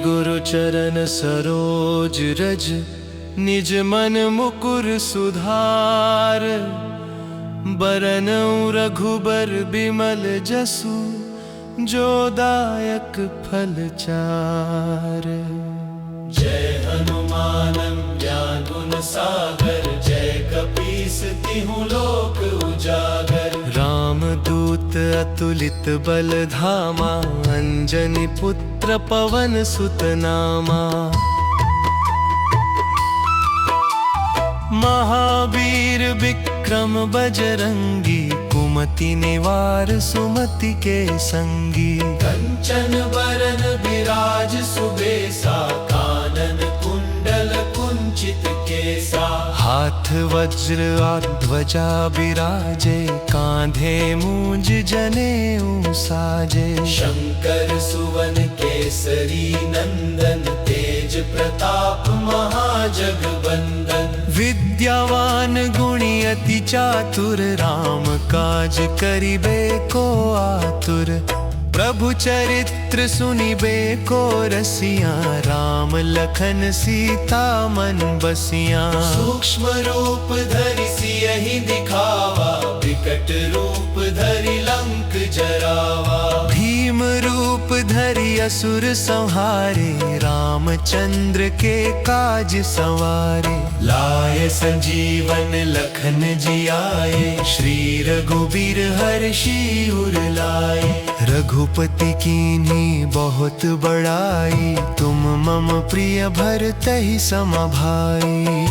गुरु चरण सरोज रज, निज मन मुकुर सुधार। बरनउँ रघुबर बिमल जसु, जो दायक फल चार। जय हनुमान ज्ञान गुण सागर, जय कपीस तिहुँ लोक उजागर। रामदूत अतुलित बल धामा, अंजनी पुत्र पवन सुत नामा। महावीर विक्रम बजरंगी, कुमति निवार सुमति के संगी। कंचन बरन विराज सुबेसा, कानन कुंडल कुंचित केसा। हाथ वज्र ध्वजा बिराजे, कांधे मूंज जनेऊ साजे। शंकर सुवन केसरी नंदन, तेज प्रताप महाजगवंदन। विद्यावान गुणी अति चातुर, राम काज करिबे को आतुर। प्रभु चरित्र सुनिबे को रसिया, राम लखन सीता मन बसिया। सूक्ष्म रूप धरि सियहि दिखावा, विकट रूप धरि लंक जरावा। भीम रूप धरि असुर संहारे, रामचंद्र के काज संवारे। लाए संजीवन लखन जियाए, श्री रघुबीर हर्षि उर लाए। रघुपति कीन्ही बहुत बड़ाई, तुम मम प्रिय भरतहि सम भाई।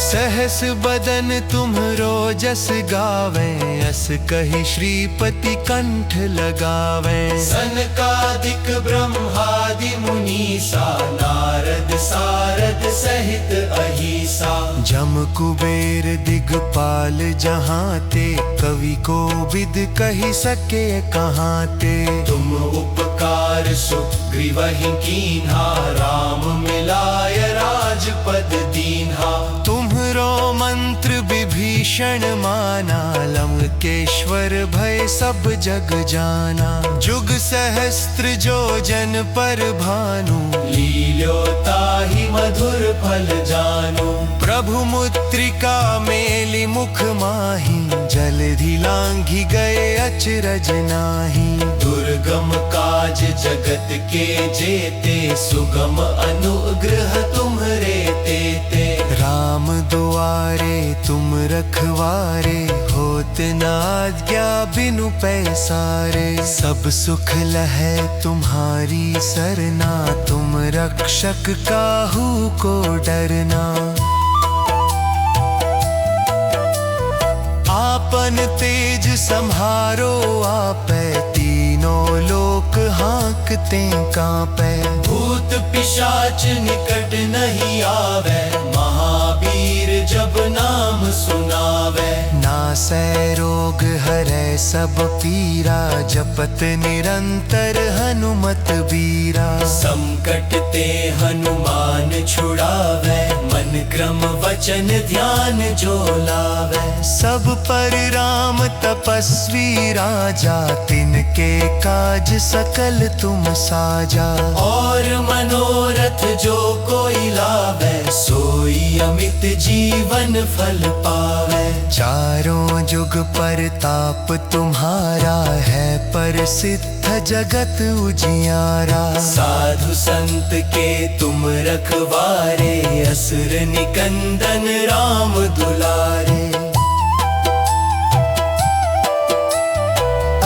सहस बदन तुम्हरो जस गावें, अस कहि श्रीपति कंठ लगावें। सनकादिक ब्रह्मादि मुनीसा, नारद सारद सहित अहिसा। जम कुबेर दिगपाल जहाँ ते, कवि कोविद कहि सके कहाँ ते। तुम उपकार सुग्रीवहि कीन्हा, राम मिलाय राजपद दीन्हा। तुम्हरो मंत्र विभीषण माना, लंकेश्वर भय सब जग जाना। जुग सहस्त्र जो जन पर भानु, लील्यो ताहि मधुर फल जानु। प्रभु मुद्रिका मेलि मुख माहि, जलधि लांघि गए अचरज नाहि। दुर्गम काज जगत के जेते, सुगम अनुग्रह तुम्हरे तेते। राम दुआरे तुम रखवारे, होत न आज्ञा बिनु पैसारे। सब सुख लहै तुम्हारी सरना, तुम रक्षक काहू को डरना। आपन तेज सम्हारो आपै, तीनों लोक हाँकते कांपै। भूत पिशाच निकट नहीं आवे, महावीर जब नाम सुनावे। नासै रोग हरै सब पीरा, जपत निरंतर हनुमत बीरा। संकट ते हनुमान छुड़ावे, मन क्रम वचन ध्यान जो लावे। सब पर राम तपस्वी राजा, तिनके काज सकल तुम साजा। और मनोरथ जो कोई लावे, सोई अमित जीवन फल पावे। चारों जुग परताप तुम्हारा है, प्रसिद्ध जगत उजियारा। साधु संत के तुम रखवारे, असुर निकंदन राम दुलारे।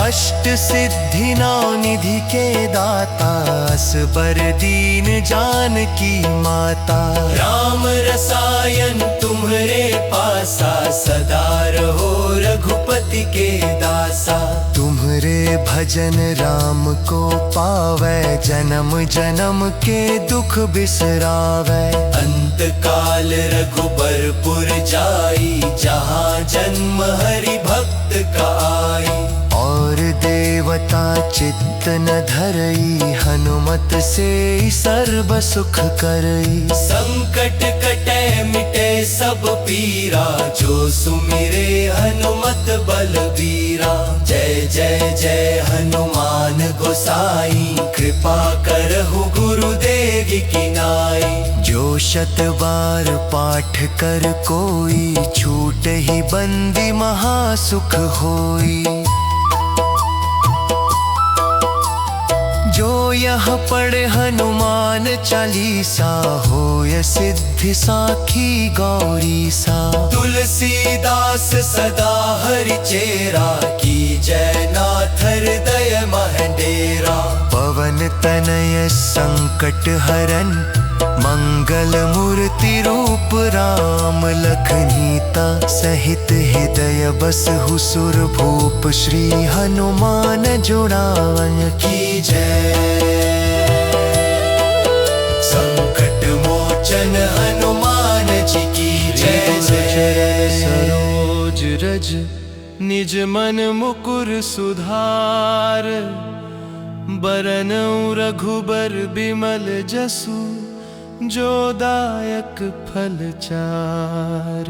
अष्ट सिद्धि नौ निधि के दाता, असबर दीन जानकी माता। राम रसायन तुम्हरे पासा, सदा रहो रघुपति के दासा। तुम्हरे भजन राम को पावै, जन्म जन्म के दुख बिसरावै। अंत काल रघुबरपुर जाई, जहाँ जन्म हरि भक्त का आई। और देवता चित्त न धरई, हनुमत से सर्व सुख करई। संकट कटै मिटे सब पीरा, जो सुमिरे हनुमत बलबीरा। जय जय जय हनुमान गोसाई, कृपा करहु गुरुदेव की नाई। जो 100 बार पाठ कर कोई, छूट ही बंदी महासुख होई। जो यह पढ़े हनुमान चालीसा, होय सिद्धि साखी गौरी सा। तुलसीदास सदा हरि चेरा, की जय नाथ हृदय महडेरा। पवन तनय संकट हरन, मंगल मूर्ति रूप राम लखनीता। सहित हृदय बसहु सुर भूप, श्री हनुमान जुड़ावन की जय। संकट मोचन हनुमान जी की जय जय। सरोज रज निज मन मुकुर सुधार, बरनउँ रघुबर बिमल जसु, जो दायक फल चार।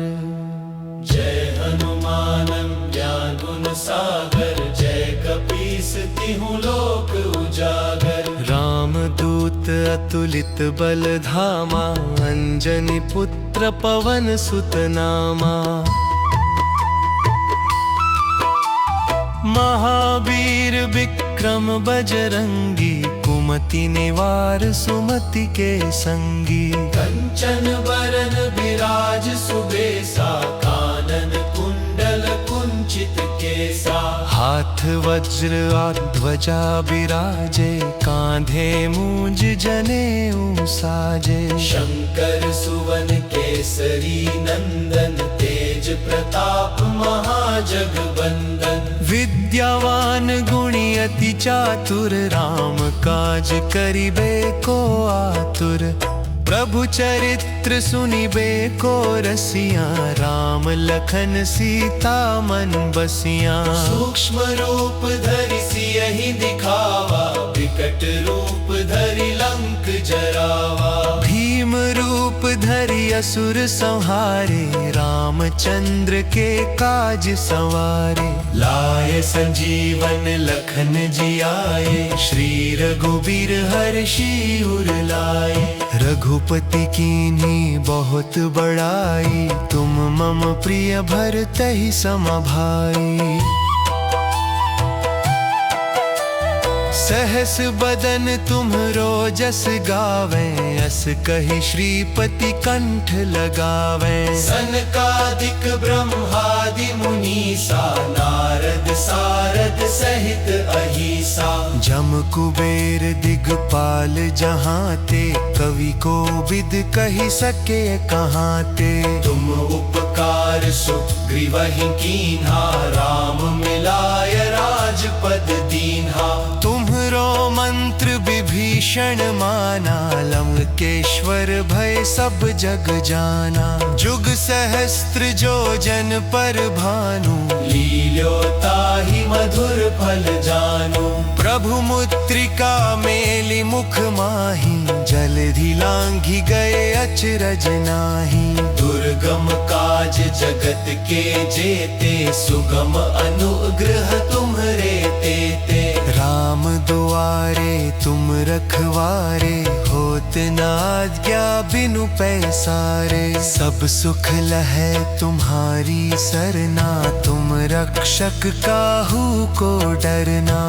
जय हनुमान ज्ञान गुण सागर, जय कपीस तिहु लोक उजागर। रामदूत अतुलित बल धामा, अंजनी पुत्र पवन सुत नामा। महावीर विक्रम बजरंगी, कुमति निवार सुमति के संगी। कंचन बरन विराज सुबेसा, कानन कुंडल कुंचित केसा। हाथ वज्र ध्वजा बिराजे, कांधे मूंज जनेऊ साजे। शंकर सुवन केसरी नंदन, तेज प्रताप महाजगबंदन। विद्यावान गुणी अति चातुर, राम काज करिबे को आतुर। प्रभु चरित्र सुनिबे को रसिया, राम लखन सीता मन बसिया। सूक्ष्म रूप धरि सियहि दिखावा, विकट रूप धरि लंक जरावा। भीम रूप धरि असुर संहारे, रामचंद्र के काज संवारे। लाए संजीवन लखन जियाए, श्री रघुबीर हर्षि उर लाए। रघुपति कीन्ही बहुत बड़ाई, तुम मम प्रिय भरतहि सम भाई। सहस बदन तुम्हरो जस गावे, अस कहि श्रीपति कंठ लगावे। सनकादिक ब्रह्मादि मुनीसा, नारद सारद सहित अहिसा। जम कुबेर दिगपाल जहाँ ते, कवि को विद कहि सके कहाँ ते। तुम उपकार सुग्रीवहि कीन्हा, राम मिलाय राजपद दीन्हा। तुम्हरो मंत्र विभीषण माना, लंकेश्वर भय सब जग जाना। जुग सहस्त्र जो जन पर भानु, लील्यो ताहि मधुर फल जानु। प्रभु मुद्रिका मेलि मुख माहि, जलधि लांघि गए अचरज नाहि। दुर्गम काज जगत के जेते, सुगम अनुग्रह तुम्हरे तेते। राम दुआरे तुम रखवारे, होत न आज्ञा बिनु पैसारे। सब सुख लहै तुम्हारी सरना, तुम रक्षक काहू को डरना।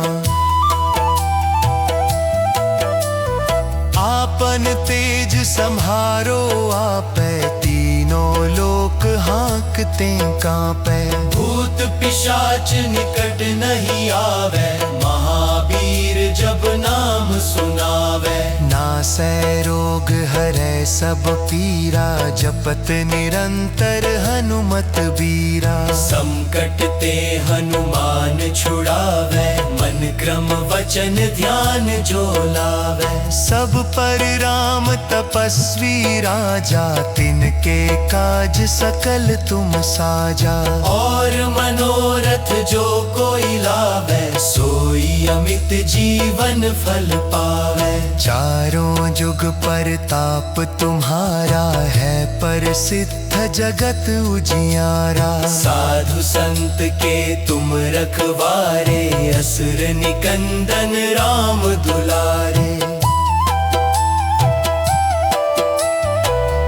आपन तेज सम्हारो आपै, तीनों लोक हाँकते कांपै। भूत पिशाच निकट नहीं आवे, महावीर जब नाम सुनावे। नासै रोग हरै सब पीरा, जपत निरंतर हनुमत बीरा। संकट ते हनुमान छुड़ावे, मन क्रम वचन ध्यान जो लावे। सब पर राम तपस्वी राजा, तिनके काज सकल तुम साजा। और मनोरथ जो कोई लावे, सोई अमित जीवन फल पावे। चारों जुग परताप प्रताप तुम्हारा है प्रसिद्ध जगत उजियारा। साधु संत के तुम रखवारे, असुर निकंदन राम दुलारे।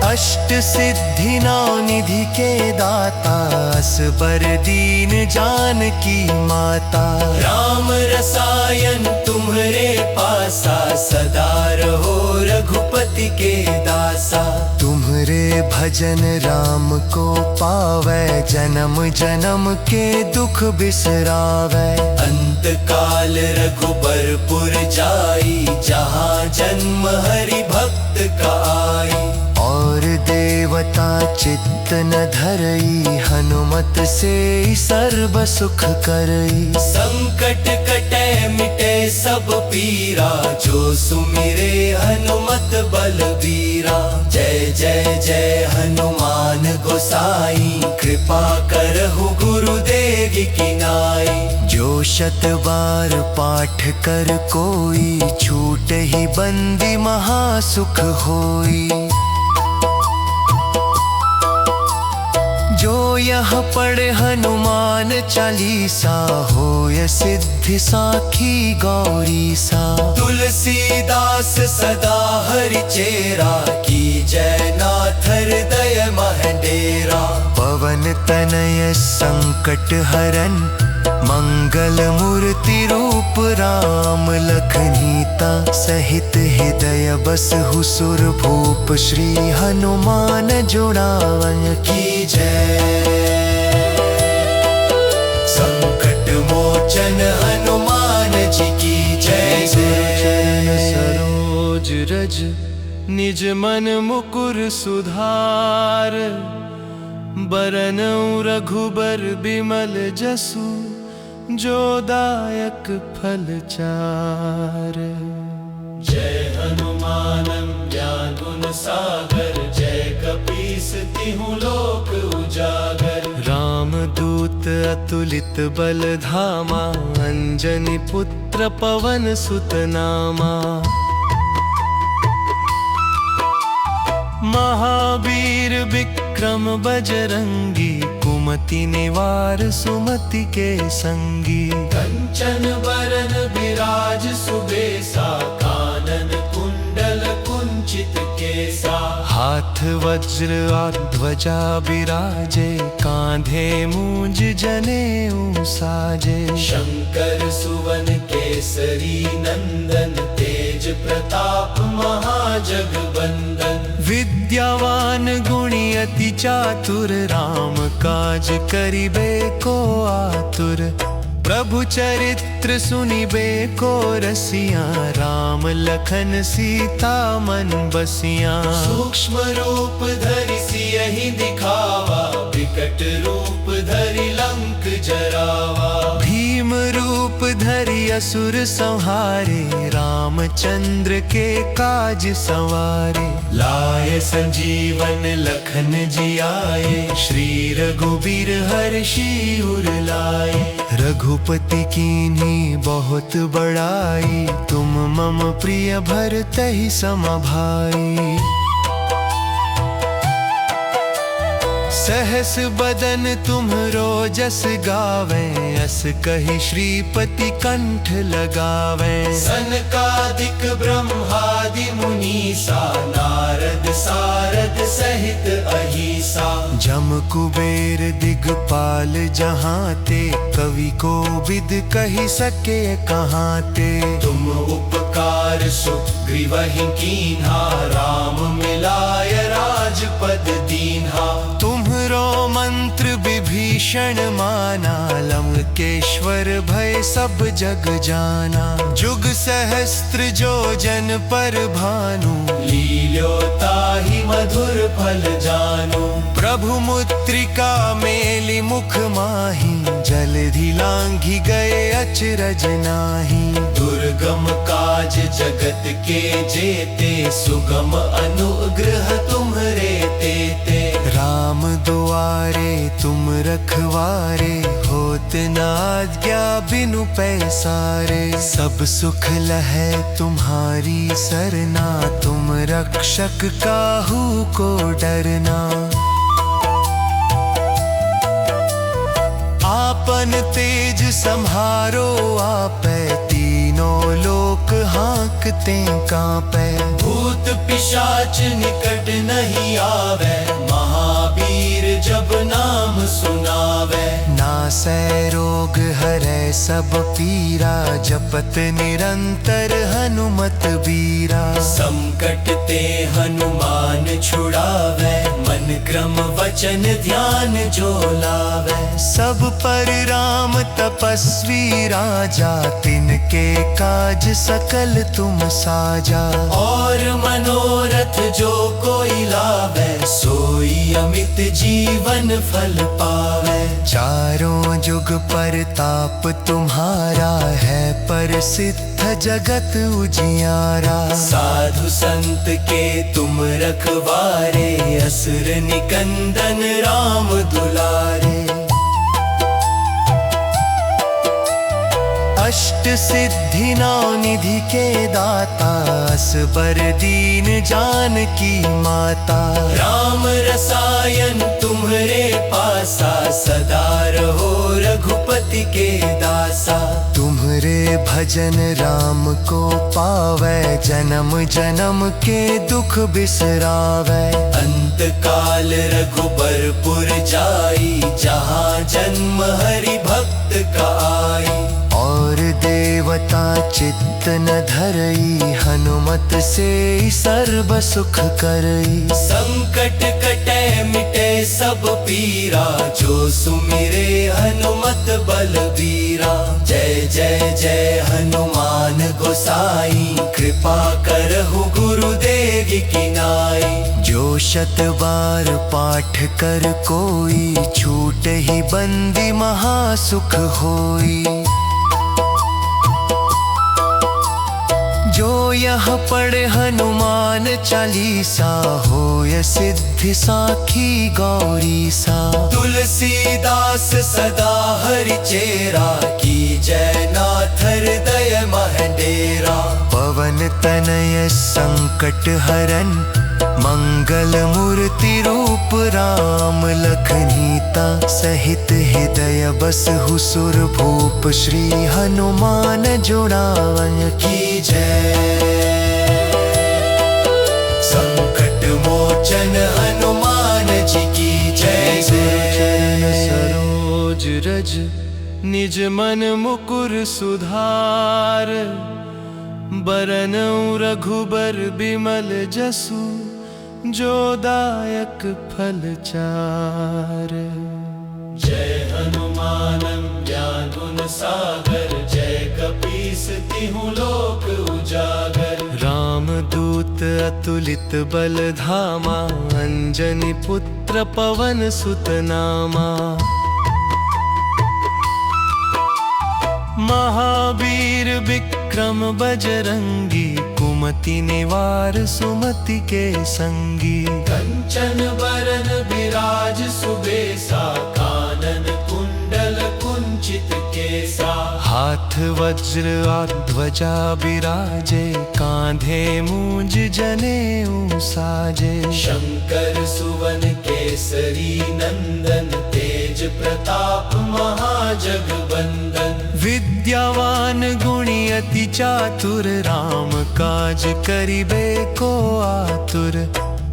अष्ट सिद्धि नौ निधि के दाता, असबर दीन जानकी माता। राम रसायन तुम्हारे पासा, सदा रहो रघुपति के दासा। तुम्हारे भजन राम को पावे, जन्म जन्म के दुख बिसरावे। अंत काल रघुबरपुर जाई, जहाँ जन्म हरि भक्त का आई। और देवता चित्त न धरई, हनुमत से सर्व सुख करई। संकट कटे मिटे सब पीरा, जो सुमिरे हनुमत बलबीरा। जय जय जय हनुमान गोसाई, कृपा करहु गुरुदेव की नाई। जो शत बार पाठ कर कोई, छूट ही बंदी महासुख होई। जो यह पढ़े हनुमान चालीसा, होय सिद्धि साखी गौरी सा। तुलसीदास सदा हरि चेरा, की जय नाथ हृदय मह डेरा। पवन तनय संकट हरन, मंगल मूर्ति रूप राम लखनीता। सहित हृदय बसहु सुर भूप, श्री हनुमान जुड़ावन की जय। संकट मोचन हनुमान जी की जय जय। सरोज रज निज मन मुकुर सुधार, बरनउँ रघुबर बिमल जसु, जो दायक फल चार। जय हनुमान ज्ञान गुण सागर, जय कपीस तिहु लोक उजागर। राम दूत अतुलित बल धामा, अंजनी पुत्र पवन सुत नामा। महावीर विक्रम बजरंगी, कुमति निवार सुमति के संगी। कंचन बरन विराज सुबेसा, कानन कुंडल कुंचित केसा। हाथ वज्र ध्वजा बिराजे, कांधे मूंज जनेऊ साजे। शंकर सुवन केसरी नंदन, तेज प्रताप महाजगबंदन। विद्यावान गुणी अति चातुर, राम काज करिबे को आतुर। प्रभु चरित्र सुनिबे को रसिया, राम लखन सीता मन बसिया। सूक्ष्म रूप धरि सियहि दिखावा, विकट रूप धरि लंक जरावा। भीम रूप धरि असुर संहारे, रामचंद्र के काज संवारे। लाए संजीवन लखन जियाए, श्री रघुबीर हर्षि उर लाए। रघुपति कीन्ही बहुत बड़ाई, तुम मम प्रिय भरतहि सम भाई। सहस बदन तुम्हरो जस गावे, अस कहि श्रीपति कंठ लगावे। सनकादिक ब्रह्मादि मुनीसा, नारद सारद सहित अहिसा। जम कुबेर दिगपाल जहाँ ते, कवि को विद कहि सके कहाँ ते। तुम उपकार सुग्रीवहि कीन्हा, राम मिलाय राजपद दीन्हा। तुम्हरो मंत्र विभीषण माना, लंकेश्वर भय सब जग जाना। जुग सहस्त्र जो जन पर भानु, लील्योताहि मधुर फल जानु। प्रभु मुद्रिका मेलि मुख माहि, जलधि लांघि गए अचरज नाही। दुर्गम काज जगत के जेते, सुगम अनुग्रह तुम्हरे तेते। राम दुआरे तुम रखवारे, होत न आज्ञा बिनु पैसारे। सब सुख लहै तुम्हारी सरना, तुम रक्षक काहू को डरना। आपन तेज सम्हारो आपै, तीनों लोक हाँकते कांपै। भूत पिशाच निकट नहीं आवे, महावीर जब नाम सुनावे। नासै रोग हरै सब पीरा, जपत निरंतर हनुमत बीरा। संकट ते हनुमान छुड़ावे, मन क्रम वचन ध्यान जो लावे। सब पर राम तपस्वी राजा, तिनके काज सकल तुम साजा। और मनोरथ जो कोई लावे, सोई अमित जीवन फल पावे। चारों जुग परताप तुम्हारा है, प्रसिद्ध जगत उजियारा। साधु संत के तुम रखवारे, असुर निकंदन राम दुलारे। अष्ट सिद्धि नौ निधि के दाता, असबर दीन जानकी माता। राम रसायन तुम्हरे पासा, सदा रहो रघुपति के दासा। तुम्हरे भजन राम को पावै, जन्म जन्म के दुख बिसरावै। अंत काल रघुबरपुर जाई, जहाँ जन्म हरि भक्त का आई। और देवता चित्त न धरई, हनुमत से सर्व सुख करई। संकट कटे मिटे सब पीरा, जो सुमिरे हनुमत बलबीरा। जय जय जय हनुमान गोसाई, कृपा करहु गुरुदेव की नाई। जो शत बार पाठ कर कोई, छूट ही बंदी महासुख होई। जो यह पढ़े हनुमान चालीसा, होय सिद्धि साखी गौरी सा। तुलसीदास सदा हरि चेरा, की जय नाथ हृदय महडेरा। पवन तनय संकट हरन, मंगल मूर्ति रूप राम लखनीता। सहित हृदय बसहु सुर भूप, श्री हनुमान जुड़ावन की जय। संकट मोचन हनुमान जी की जय चरण जय। सरोज रज निज मन मुकुर सुधार। बरनउँ रघुबर बिमल जसु, जो दायक फल चार। जय हनुमान ज्ञान गुण सागर, जय कपीस तिहु लोक उजागर। राम दूत अतुलित बल धामा, अंजनी पुत्र पवन सुत नामा। महावीर विक्रम बजरंगी, कुमति निवार सुमति के संगी। कंचन बरन विराज सुबेसा, कानन कुंडल कुंचित केसा। हाथ वज्र ध्वजा बिराजे, कांधे मूंज जनेऊ साजे। शंकर सुवन केसरी नंदन, तेज प्रताप महाजगबंदन। विद्यावान गुणी अति चातुर, राम काज करिबे को आतुर।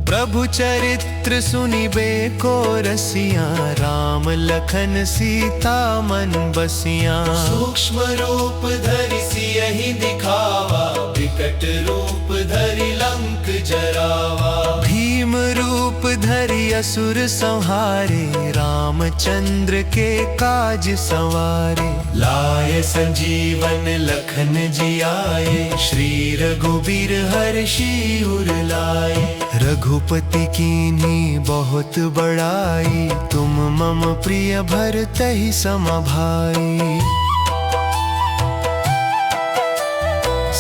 प्रभु चरित्र सुनिबे को रसिया, राम लखन सीता मन बसिया। सूक्ष्म रूप धरि सियहि दिखावा, विकट रूप धरि लंक जरावा। भीम रूप धरि असुर संहारे, रामचंद्र के काज संवारे। लाए संजीवन लखन जियाए, श्री रघुबीर हर्षि उर लाए। रघुपति कीन्ही बहुत बड़ाई, तुम मम प्रिय भरतहि सम भाई।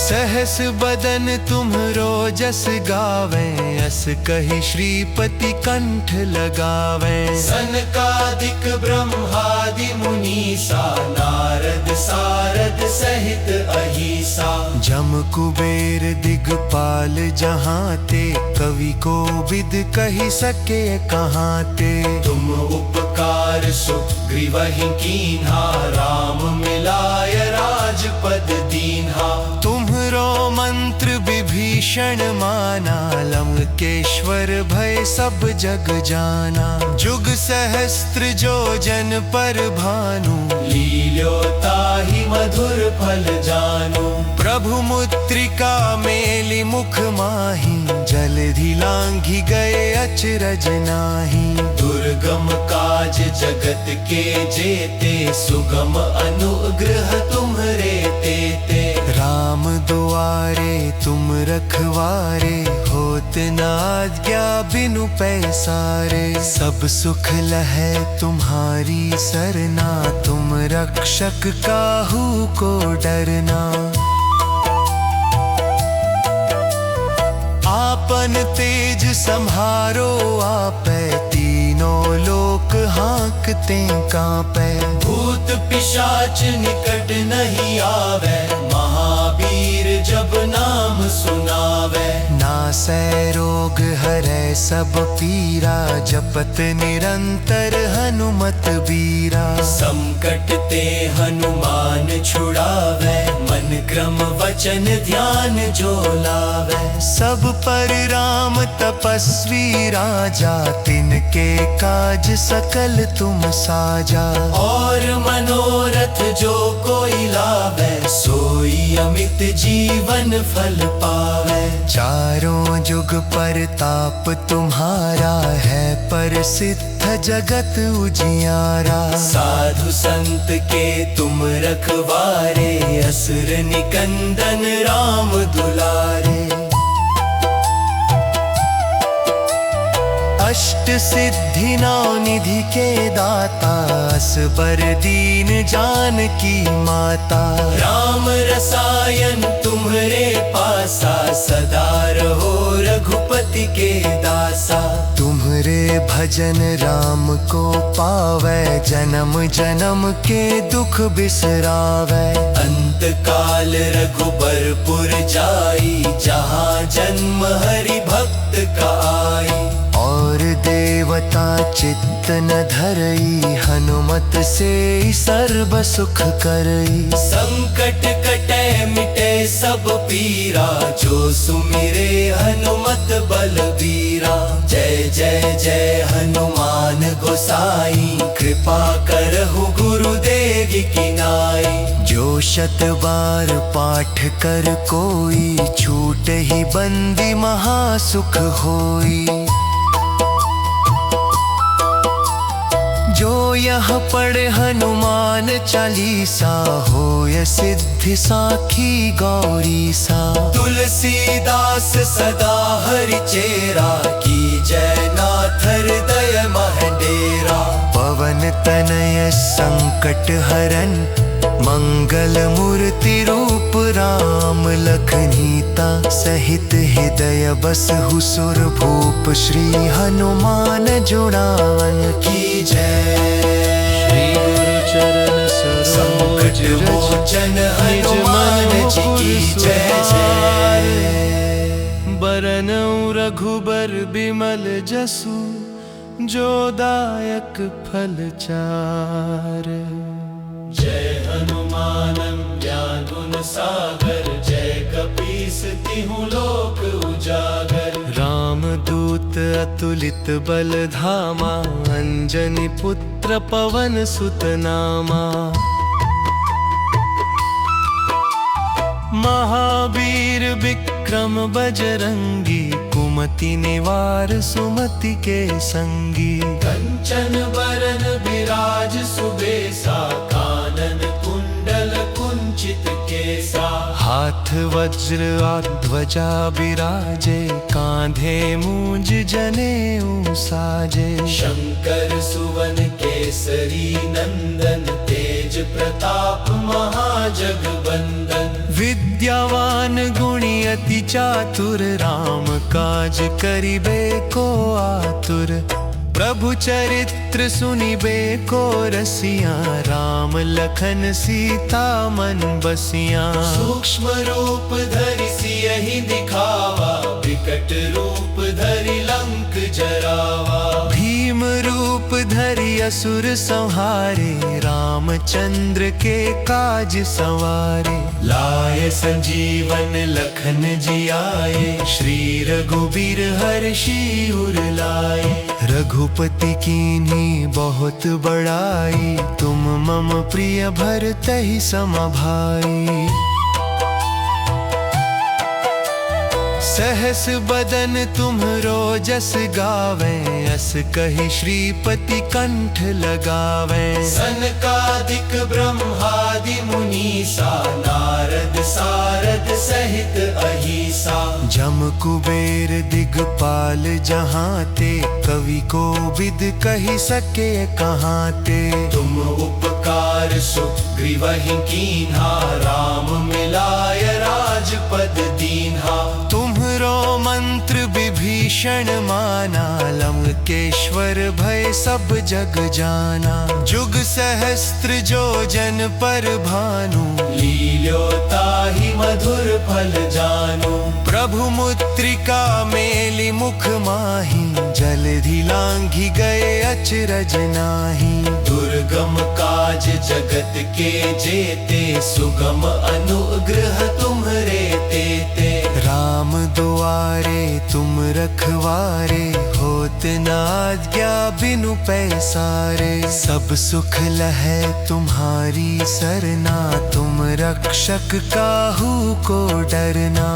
सहस बदन तुम्हरो जस गावे, अस कहि श्रीपति कंठ लगावे। सनकादिक ब्रह्मादि मुनीसा, नारद सारद सहित अहिसा। जम कुबेर दिगपाल जहाँ ते, कवि को विद कहि सके कहाँ ते। तुम उपकार सुग्रीवहि कीन्हा, राम मिलाय राजपद दीन्हा। तुम्हरो मंत्र विभीषण माना, लंकेश्वर भय सब जग जाना। जुग सहस्त्र जो जन पर भानु, लील्यो ताहि मधुर फल जानु। प्रभु मुद्रिका मेलि मुख माही, जलधि लांघि गए अचरज नाही। दुर्गम काज जगत के जेते, सुगम अनुग्रह तुम्हरे तेते। राम दुआरे तुम रखवारे, होत न आज्ञा बिनु पैसारे। सब सुख लहै तुम्हारी सरना, तुम रक्षक काहू को डरना। आपन तेज सम्हारो आपै, तीनों लोक हाँकते कांपै। भूत पिशाच निकट नहीं आवे, महावीर जब नाम सुनावे। नासै रोग हरै सब पीरा, जपत निरंतर हनुमत बीरा। संकट ते हनुमान छुड़ावे, मन क्रम वचन ध्यान जो लावे। सब पर राम तपस्वी राजा, तिनके काज सकल तुम साजा। और मनोरथ जो कोई लावे, सोई अमित जीवन फल पावे। चारों जुग परताप तुम्हारा है, प्रसिद्ध जगत उजियारा। साधु संत के तुम रखवारे, असुर निकंदन राम दुलारे। अष्ट सिद्धि नौ निधि के दाता, असबर दीन जानकी माता। राम रसायन तुम्हरे पासा, सदा रहो रघुपति के दासा। तुम्हरे भजन राम को पावै, जन्म जन्म के दुख बिसरावै। अंत काल रघुबरपुर जाई, जहाँ जन्म हरि भक्त का आई। और देवता चित्त न धरई, हनुमत से सर्व सुख करई। संकट कटे मिटे सब पीरा, जो सुमिरे हनुमत बलबीरा। जय जय जय हनुमान गोसाई, कृपा करहु गुरुदेव की नाई। जो शत बार पाठ कर कोई, छूट ही बंदी महासुख होई। जो यह पढ़े हनुमान चालीसा, होय सिद्धि साखी गौरी सा। तुलसीदास सदा हरि चेरा, की जय नाथ हृदय मह डेरा। पवन तनय संकट हरन, मंगल मूर्ति रूप राम लखनीता। सहित हृदय बसहु सुर भूप, श्री हनुमान जुड़ावन की जय। श्री गुरु चरण संकट सरोज मोचन हनुमान जी की जय जय। बरनउँ रघुबर बिमल जसु, जो दायक फल चार। जय हनुमान ज्ञान गुण सागर, जय कपीस तिहु लोक उजागर। राम दूत अतुलित बल धामा, अंजनी पुत्र पवन सुत नामा। महावीर विक्रम बजरंगी, कुमति निवार सुमति के संगी। कंचन बरन विराज सुबेसा, कानन कुंडल कुंचित केसा। हाथ वज्र ध्वजा बिराजे, कांधे मूंज जनेऊ साजे। शंकर सुवन केसरी नंदन, तेज प्रताप महाजगबंदन। विद्यावान गुणी अति चातुर, राम काज करिबे को आतुर। प्रभु चरित्र सुनिबे को रसिया, राम लखन सीता मन बसिया। सूक्ष्म रूप धरि सियहि दिखावा, विकट रूप धरि लंक जरावा। भीम रूप धरि असुर संहारे, रामचंद्र के काज संवारे। लाए संजीवन लखन जियाए, श्री रघुबीर हर्षि उर लाए। रघुपति कीन्ही बहुत बड़ाई, तुम मम प्रिय भरतहि सम भाई। सहस बदन तुम्हरो जस गावे, अस कहि श्रीपति कंठ लगावे। सनकादिक ब्रह्मादि मुनीसा, नारद सारद सहित अहिसा। जम कुबेर दिगपाल जहाँ ते, कवि को विद कहि सके कहाँ ते। तुम उपकार सुग्रीवहि कीन्हा, राम मिलाय राजपद दीन्हा। तुम्हरो मंत्र विभीषण माना, लंकेश्वर भय सब जग जाना। जुग सहस्त्र जो जन पर भानु, लील्यो ताहि मधुर फल जानु। प्रभु मुद्रिका मेलि मुख माहि, जलधि लांघि गए अचरज नाहि। दुर्गम काज जगत के जेते, सुगम अनुग्रह तुम्हरे तेते। राम दुआरे तुम रखवारे, होत न आज्ञा बिनु पैसारे। सब सुख लहै तुम्हारी सरना, तुम रक्षक काहू को डरना।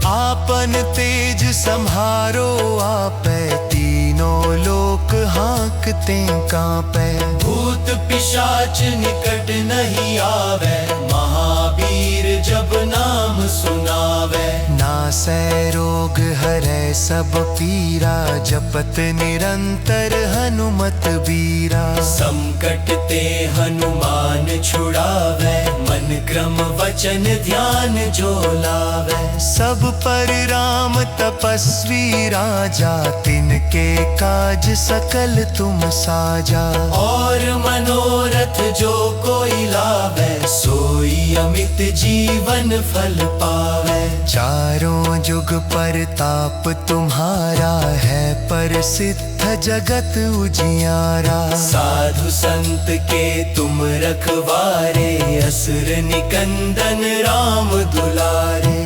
आपन तेज सम्हारो आपै, तीनों लोक हाँकते कांपै। भूत पिशाच निकट नहीं आवे, महावीर जब नाम सुनावे। नासै रोग हरै सब पीरा, जपत निरंतर हनुमत बीरा। संकट ते हनुमान छुड़ावे, मन क्रम वचन ध्यान जो लावे। सब पर राम तपस्वी राजा, तिनके काज सकल तुम साजा। और मनोरथ जो कोई लावे, सोई अमित जीवन फल पावे। चारों जुग परताप तुम्हारा है, प्रसिद्ध जगत उजियारा। साधु संत के तुम रखवारे, असुर निकंदन राम दुलारे।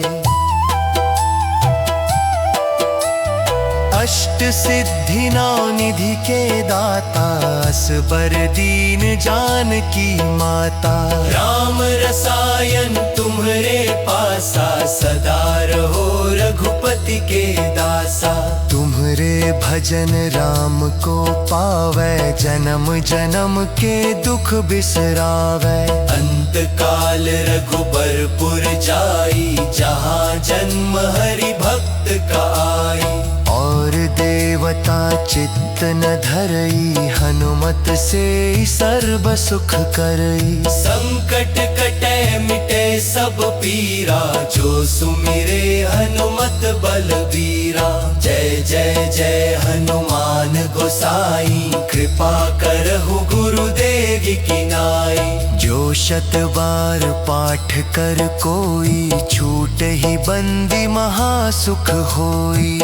अष्ट सिद्धि नौ निधि के दाता, असबर दीन जानकी माता। राम रसायन तुम्हरे पासा, सदा रहो रघुपति के दासा। तुम्हरे भजन राम को पावै, जन्म जन्म के दुख बिसरावै। अंत काल रघुबरपुर जाई, जहाँ जन्म हरि भक्त का आई। और देवता चित्त न धरई, हनुमत से सर्व सुख करई। संकट कटे मिटे सब पीरा, जो सुमिरे हनुमत बलबीरा। जय जय जय हनुमान गोसाई, कृपा करहु गुरुदेव की नाई। जो शत बार पाठ कर कोई, छूट ही बंदी महासुख होई।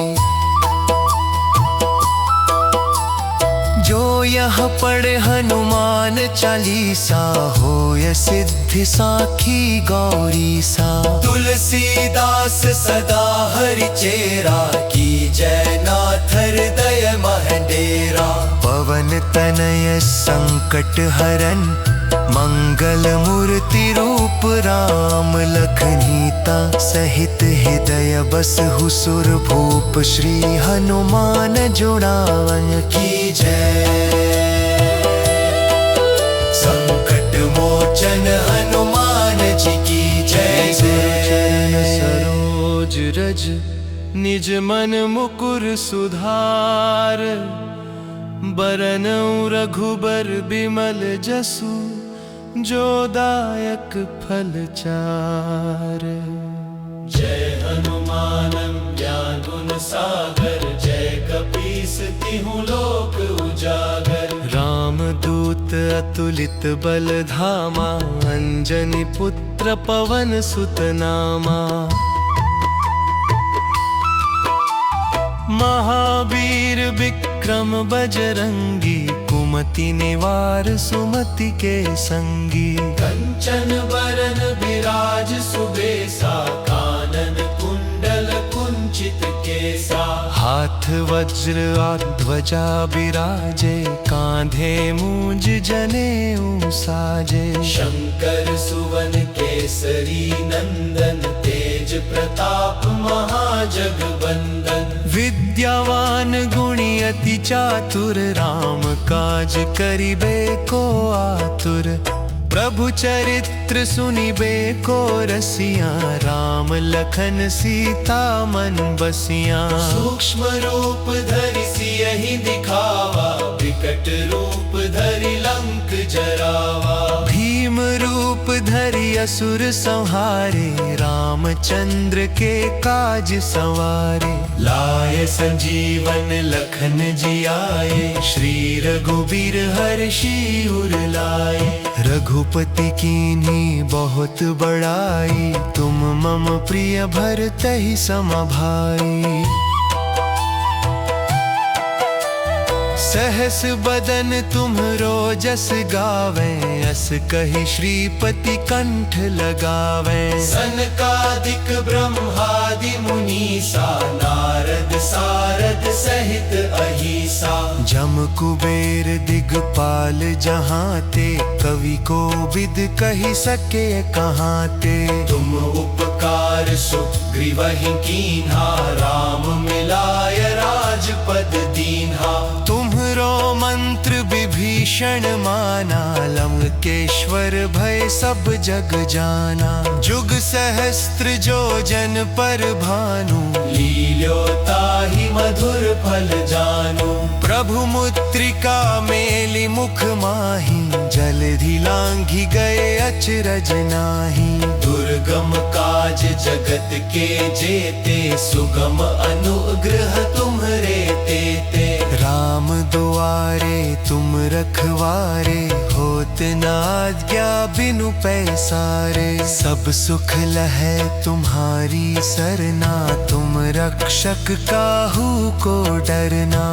जो यह पढ़े हनुमान चालीसा, होय सिद्धि साखी गौरी सा। तुलसीदास सदा हरि चेरा, की जय नाथ हृदय महडेरा। पवन तनय संकट हरन, मंगल मूर्ति रूप राम लखनीता। सहित हृदय बसहु सुर भूप, श्री हनुमान जुड़ावन की जय। संकट मोचन हनुमान जी की जय जय। सरोज रज निज मन मुकुर सुधार, बरनउँ रघुबर बिमल जसु। जो दायक फल चार। जय हनुमानं ज्ञान गुण सागर, जय कपीस तिहु लोक उजागर। रामदूत अतुलित बल धामा, अंजनी पुत्र पवन सुत नामा। महावीर विक्रम बजरंगी, कुमति निवार सुमति के संगी। कंचन बरन बिराज सुबेसा, कानन कुंडल कुंचित केसा। हाथ वज्र और ध्वजा बिराजे, कांधे मूंज जनेऊ साजे। शंकर सुवन केसरी नंदन, तेज प्रताप महाजगवंदन। विद्यावान गुणी अति चातुर, राम काज करिबे को आतुर। प्रभु चरित्र सुनिबे को रसिया, राम लखन सीता मन बसिया। सूक्ष्म रूप धरि सियहि दिखावा, विकट रूप धरि लंक जरावा। भीम रूप धरि असुर संहारे, रामचंद्र के काज संवारे। लाए संजीवन लखन जियाए, श्री रघुबीर हर्षि उर लाए। रघुपति कीन्ही बहुत बड़ाई, तुम मम प्रिय भरतहि सम भाई। सहस बदन तुम्हरो जस गावे, अस कहि श्रीपति कंठ लगावे। सनकादिक ब्रह्मादि मुनीसा, नारद सारद सहित अहिसा। जम कुबेर दिगपाल जहाँ ते, कवि को विद कहि सके कहाँ ते। तुम उपकार सुग्रीवहि कीन्हा, राम मिलाय राजपद दीन्हा। तुम्हरो मंत्र विभीषण माना, लंकेश्वर भय सब जग जाना। जुग सहस्त्र जो जन पर भानु, लील्योताहि मधुर फल जानू। प्रभु मुद्रिका मेलि मुख माहि, जलधि लांघि गए अचरज नाही। दुर्गम काज जगत के जेते, सुगम अनुग्रह तुम्हरे तेते। राम दुआरे तुम रखवारे, होत न आज्ञा बिनु पैसारे। सब सुख लहै तुम्हारी सरना, तुम रक्षक काहू को डरना।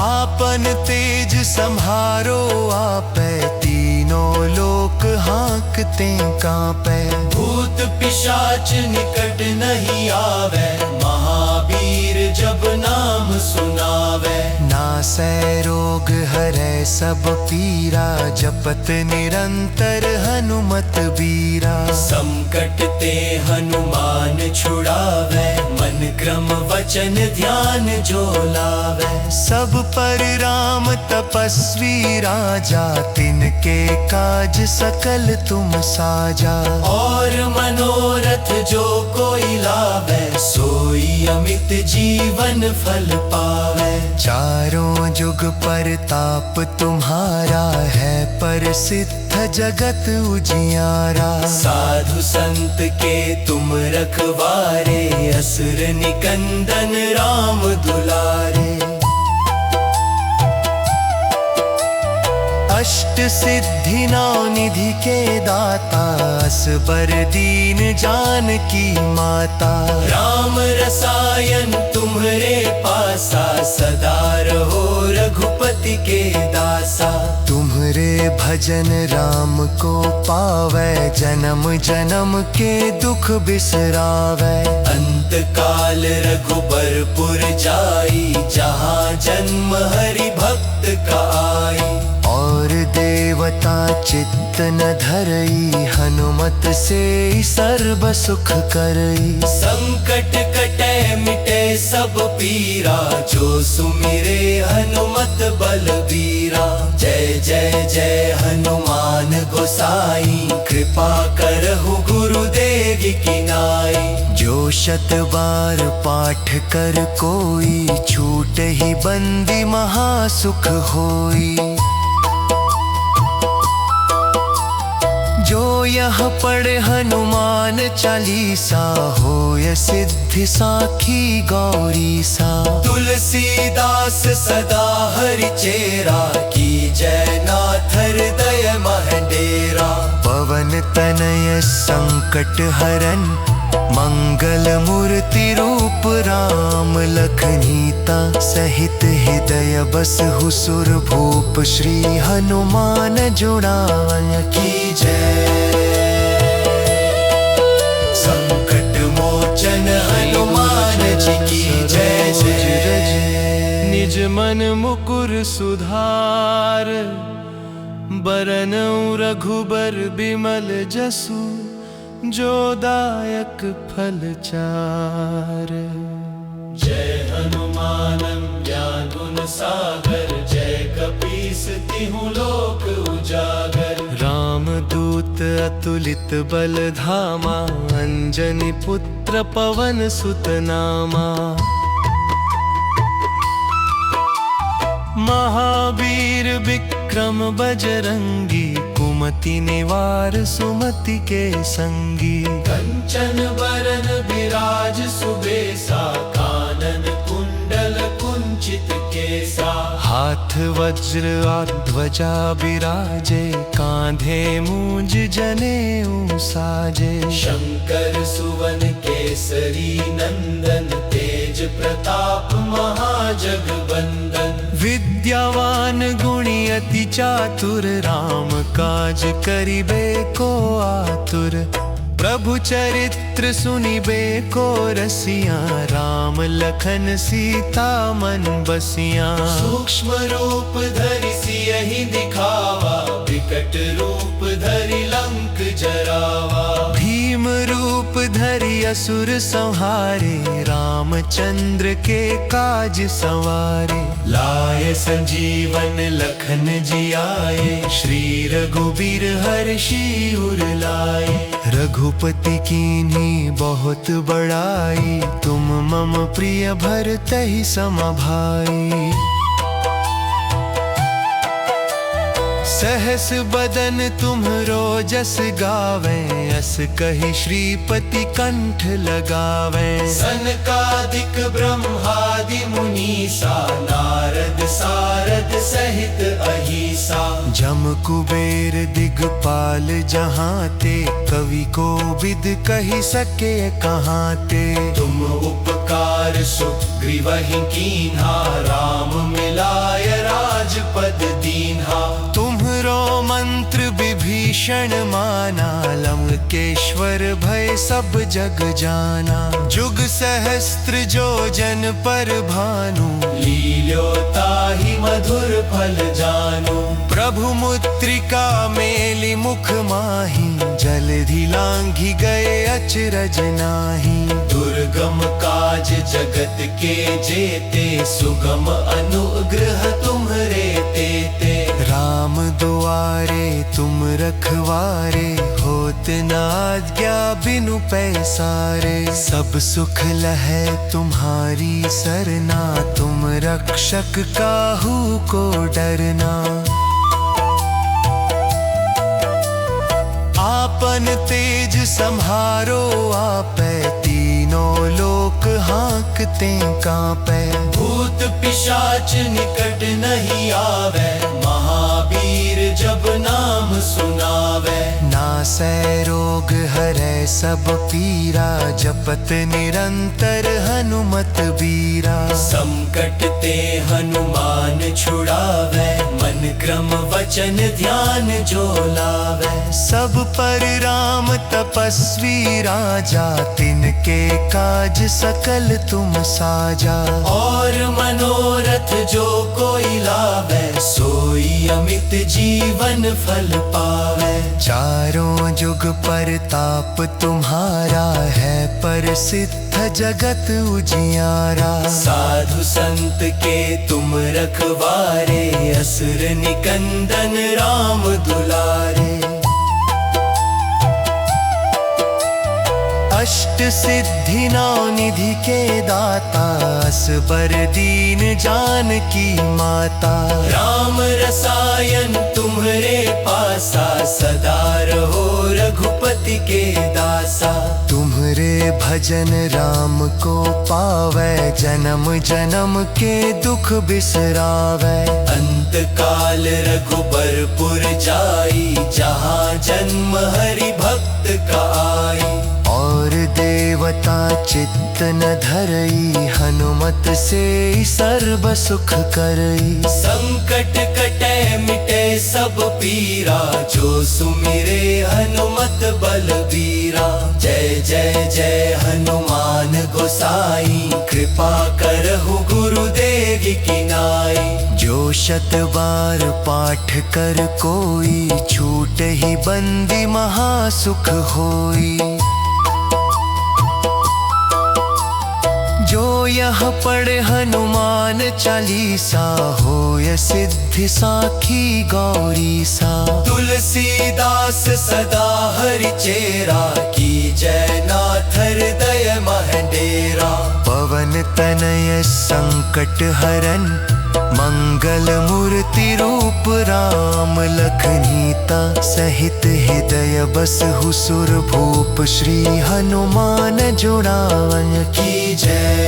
आपन तेज सम्हारो आपै, तीनों लोक हाँकते कांपै। भूत पिशाच निकट नहीं आवे, महावीर जब नाम सुनावे। नासै रोग हरै सब पीरा, जपत निरंतर हनुमत बीरा। संकट ते हनुमान छुड़ावे, मन क्रम वचन ध्यान जो लावे। सब पर राम तपस्वी राजा, तिनके काज सकल तुम साजा। और मनोरथ जो कोई लावे, सोई अमित जीवन फल पावे। चारों जुग परताप तुम्हारा है, प्रसिद्ध जगत उजियारा। साधु संत के तुम रखवारे, असुर निकंदन राम दुलारे। अष्ट सिद्धि नौ निधि के दाता, असबर दीन जानकी माता। राम रसायन तुम्हरे पासा, सदा रहो रघुपति के दासा। तुम्हरे भजन राम को पावै, जन्म जन्म के दुख बिसरावै। अंत काल रघुबरपुर जाई, जहाँ जन्म हरि भक्त का आई। और देवता चित्त न धरई, हनुमत से सर्व सुख करई। संकट कटे मिटे सब पीरा, जो सुमिरे हनुमत बलबीरा। जय जय जय हनुमान गोसाई, कृपा करहु गुरुदेव की नाई। जो शत बार पाठ कर कोई, छूट ही बंदी महासुख होई। जो यह पढ़े हनुमान चालीसा, होय सिद्धि साखी गौरी सा। तुलसीदास सदा हरि चेरा, की जय नाथ हृदय महडेरा। पवन तनय संकट हरन, मंगल मूर्ति रूप राम लखनीता। सहित हृदय बसहु सुर भूप, श्री हनुमान जुड़ावन की जय। संकट मोचन हनुमान जी की जय जय। निज मन मुकुर सुधार, बरनउँ रघुबर बिमल जसु। जो दायक फल चार। जय हनुमानं ज्ञान गुण सागर, जय कपीस तिहुँ लोक उजागर। राम दूत अतुलित बल धामा, अंजनी पुत्र पवन सुत नामा। महावीर विक्रम बजरंगी, कुमति निवार सुमति के संगी। कंचन बरन बिराज सुबेसा, कानन कुंडल कुंचित केसा। हाथ वज्र ध्वजा बिराजे, कांधे मूंज जनेऊ साजे। शंकर सुवन केसरी नंदन, तेज प्रताप महाजगवंदन। विद्यावान गुणी अति चातुर, राम काज करिबे को आतुर। प्रभु चरित्र सुनिबे को रसिया, राम लखन सीता मन बसिया। सूक्ष्म रूप धरि सियहि दिखावा, विकट रूप धरि लंक जरावा। भीम रूप धरि असुर संहारे, रामचंद्र के काज संवारे। लाए संजीवन लखन जियाए, श्री रघुबीर हर्षि उर लाए। रघुपति कीन्ही बहुत बड़ाई, तुम मम प्रिय भरतहि सम भाई। सहस बदन तुम्हरो जस गावे, अस कहि श्रीपति कंठ लगावे। सनकादिक ब्रह्मादि मुनीसा, नारद सारद सहित अहिसा। जम कुबेर दिगपाल जहाँ ते, कवि को विद कहि सके कहाँ ते। तुम उपकार सुग्रीवहि कीन्हा, राम मिलाय राजपद दीन्हा। तुम्हरो मंत्र विभीषण माना, लंकेश्वर भय सब जग जाना। जुग सहस्त्र जो जन पर भानु, लील्योताहि मधुर फल जानु। प्रभु मुद्रिका मेलि मुख माहि, जलधि लांघि गए अचरज नाही। दुर्गम काज जगत के जेते, सुगम अनुग्रह तुम्हरे तेते। राम दुआरे तुम रखवारे, होत न आज्ञा बिनु पैसारे। सब सुख लहै तुम्हारी सरना, तुम रक्षक काहू को डरना। आपन तेज सम्हारो आपै, तीनों लोक हाँकते कांपै। भूत पिशाच निकट नहीं आवे, महावीर जब नाम सुनावे। नासै रोग हरै सब पीरा, जपत निरंतर हनुमत बीरा। संकट ते हनुमान छुड़ावे, मन क्रम वचन ध्यान जो लावे। सब पर राम तपस्वी राजा, तिनके काज सकल तुम साजा। और मनोरथ जो कोई लावे, सोई अमित जीवन फल पावे। चारों जुग परताप तुम्हारा है, प्रसिद्ध जगत उजियारा। साधु संत के तुम रखवारे, असुर निकंदन राम दुलारे। अष्ट सिद्धि नौ निधि के दाता, असबर दीन जानकी माता। राम रसायन तुम्हारे पासा, सदा रहो रघुपति के दासा। तुम्हारे भजन राम को पावे, जन्म जन्म के दुख बिसरावे। अंत काल रघुबरपुर जाई, जहाँ जन्म हरि भक्त का आई। और देवता चित्त न धरई, हनुमत से सर्व सुख करई। संकट कटे मिटे सब पीरा, जो सुमिरे हनुमत बलबीरा। जय जय जय हनुमान गोसाई, कृपा करहु गुरुदेव की नाई। जो शत बार पाठ कर कोई, छूट ही बंदी महासुख होई। जो यह पढ़े हनुमान चालीसा, होय सिद्धि साखी गौरी सा। तुलसीदास सदा हरि चेरा, की जय नाथ हृदय महडेरा। पवन तनय संकट हरन, मंगल मूर्ति रूप राम लखनीता। सहित हृदय बसहु सुर भूप, श्री हनुमान जुड़ावन की जय।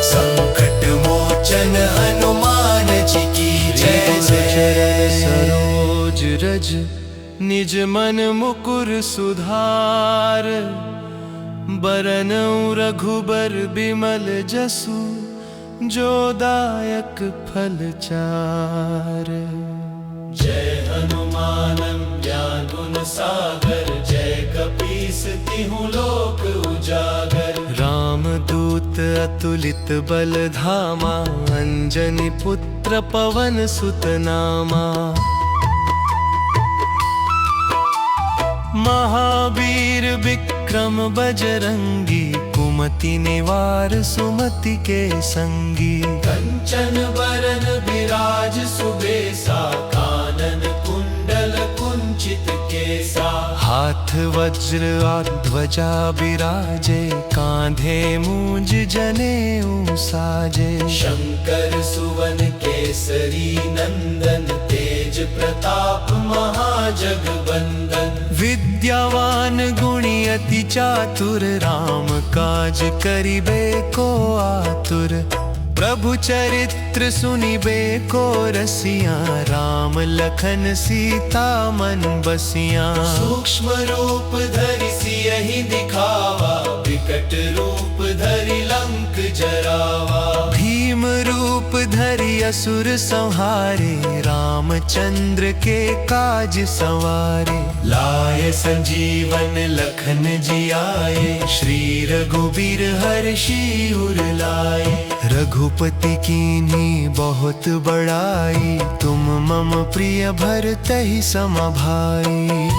संकट मोचन हनुमान जी की जय जय। सरोज रज निज मन मुकुर सुधार, बरनउँ रघुबर बिमल जसु, जो दायक फल चार। जय हनुमान ज्ञान गुण सागर, जय कपीस तिहु लोक उजागर। राम दूत अतुलित बल धामा, अंजनी पुत्र पवन सुत नामा। महावीर विक्रम बजरंगी, कुमति निवार सुमति के संगी। कंचन बरन विराज सुबेसा, कानन कुंडल कुंचित केसा। हाथ वज्र ध्वजा बिराजे, कांधे मूंज जनेऊ साजे। शंकर सुवन केसरी नंदन, तेज प्रताप महाजगबंदन। विद्यावान गुणी अति चातुर, राम काज करिबे को आतुर। प्रभु चरित्र सुनिबे को रसिया, राम लखन सीता मन बसिया। सूक्ष्म रूप धरि सियहि दिखावा, विकट रूप धरि लंक जरावा। भीम रूप धरि असुर संहारे, रामचंद्र के काज संवारे। लाए संजीवन लखन जियाए, श्री रघुबीर हर्षि उर लाए। रघुपति कीन्ही बहुत बड़ाई, तुम मम प्रिय भरतहि सम भाई।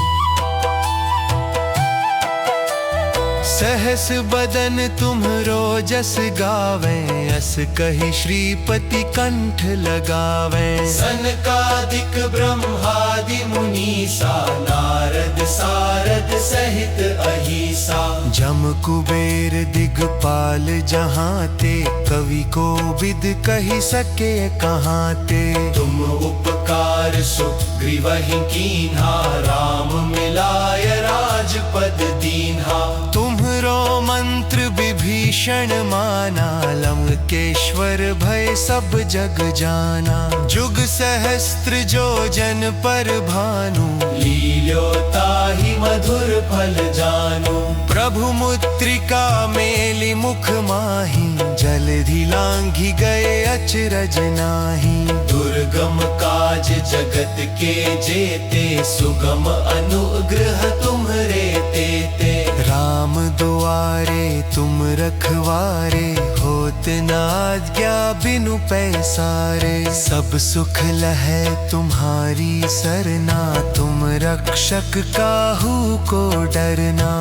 सहस बदन तुम्हरो जस गावे, अस कहि श्रीपति कंठ लगावे। सनकादिक ब्रह्मादि मुनीसा, नारद सारद सहित अहिसा। जम कुबेर दिगपाल जहाँ ते, कवि को विद कहि सके कहाँ ते। तुम उपकार सुग्रीवहि कीन्हा, राम मिलाय राजपद दीन्हा। तुम्हरो मंत्र विभीषण माना, लंकेश्वर भय सब जग जाना। जुग सहस्त्र जो जन पर भानु, लील्योताहि मधुर फल जानु। प्रभु मुद्रिका मेलि मुख माहि, जलधि लांघि गए अचरज नाही। दुर्गम काज जगत के जेते, सुगम अनुग्रह तुम्हरे तेते। राम दुआरे तुम रखवारे, होत न आज्ञा बिनु पैसारे। सब सुख लहै तुम्हारी सरना, तुम रक्षक काहू को डरना।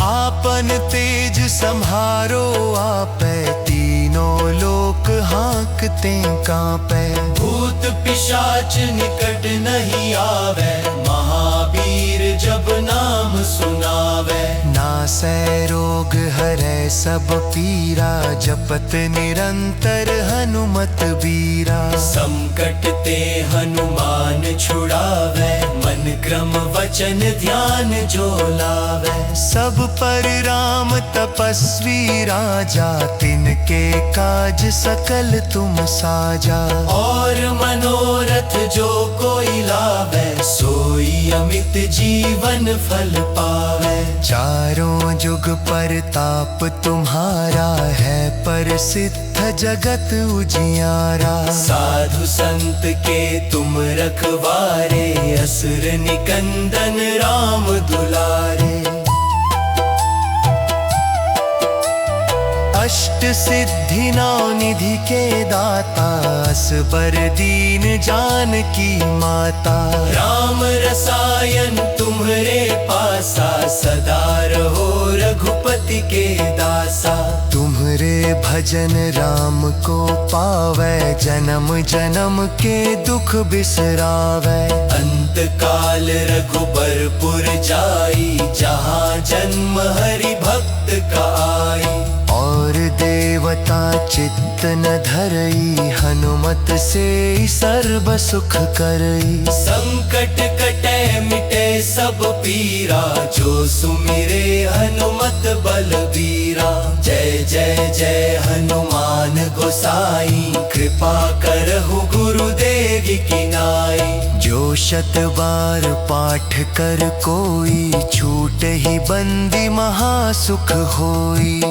आपन तेज सम्हारो आपै, तीनों लोक हाँकते कांपै। भूत पिशाच निकट नहीं आवे, हरै सब पीरा, जपत निरंतर हनुमत बीरा। संकट ते हनुमान छुड़ावे, मन क्रम वचन ध्यान जो लावे। सब पर राम तपस्वी राजा, तिनके काज सकल तुम साजा। और मनोरथ जो कोई लावे, सोई अमित जीवन फल पावे। चारों जुग परताप तुम्हारा, है प्रसिद्ध जगत उजियारा। साधु संत के तुम रखवारे, असुर निकंदन राम दुलारे। अष्ट सिद्धि नौ निधि के दाता, असबर दीन जानकी माता। राम रसायन तुम्हरे पासा, सदा रहो रघुपति के दासा। तुम्हरे भजन राम को पावै, जन्म जन्म के दुख बिसरावै। अंत काल रघुबरपुर जाई, जहाँ जन्म हरि भक्त का आई। और देवता चित्त न धरई, हनुमत से सर्व सुख करई। संकट कटे मिटे सब पीरा, जो सुमिरे हनुमत बलबीरा। जय जय जय हनुमान गोसाई, कृपा करहु गुरुदेव की नाई। जो शत बार पाठ कर कोई, छूट ही बंदी महासुख होई।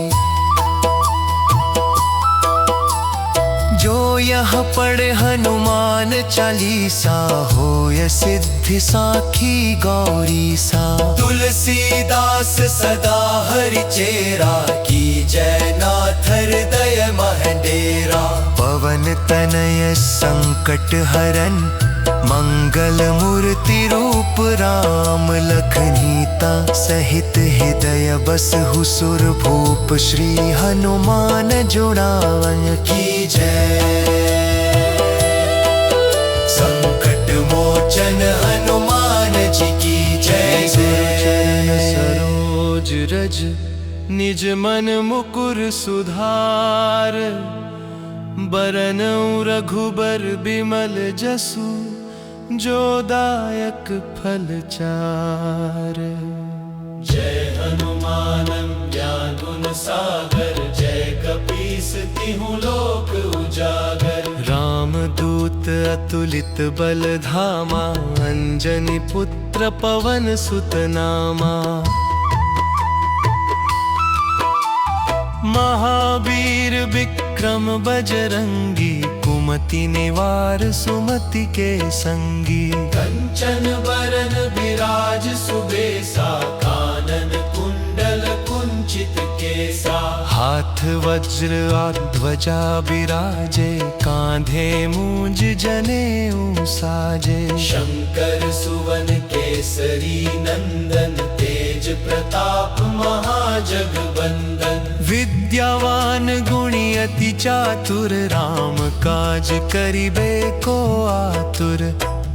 जो यह पढ़े हनुमान चालीसा, होय सिद्धि साखी गौरी सा। तुलसीदास सदा हरि चेरा, की जय नाथ हृदय महडेरा। पवन तनय संकट हरन, मंगल मूर्ति रूप राम लखनीता। सहित हृदय बसहु सुर भूप, श्री हनुमान जुड़ावन की जय। संकट मोचन हनुमान जी की जय जय। सरोज रज निज मन मुकुर सुधार, बरनउँ रघुबर बिमल जसु, जो दायक फल चार। जय हनुमान ज्ञान गुण सागर, जय कपीस तिहु लोक उजागर। राम दूत अतुलित बल धामा, अंजनी पुत्र पवन सुत नामा। महावीर विक्रम बजरंगी, कुमति निवार सुमति के संगी। कंचन बरन विराज सुबेसा, कानन कुंडल कुंचित केसा। हाथ वज्र ध्वजा बिराजे, कांधे मूंज जनेऊ साजे। शंकर सुवन केसरी नंदन, तेज प्रताप महाजगवंदन। विद्यावान गुणी अति चातुर, राम काज करिबे को आतुर।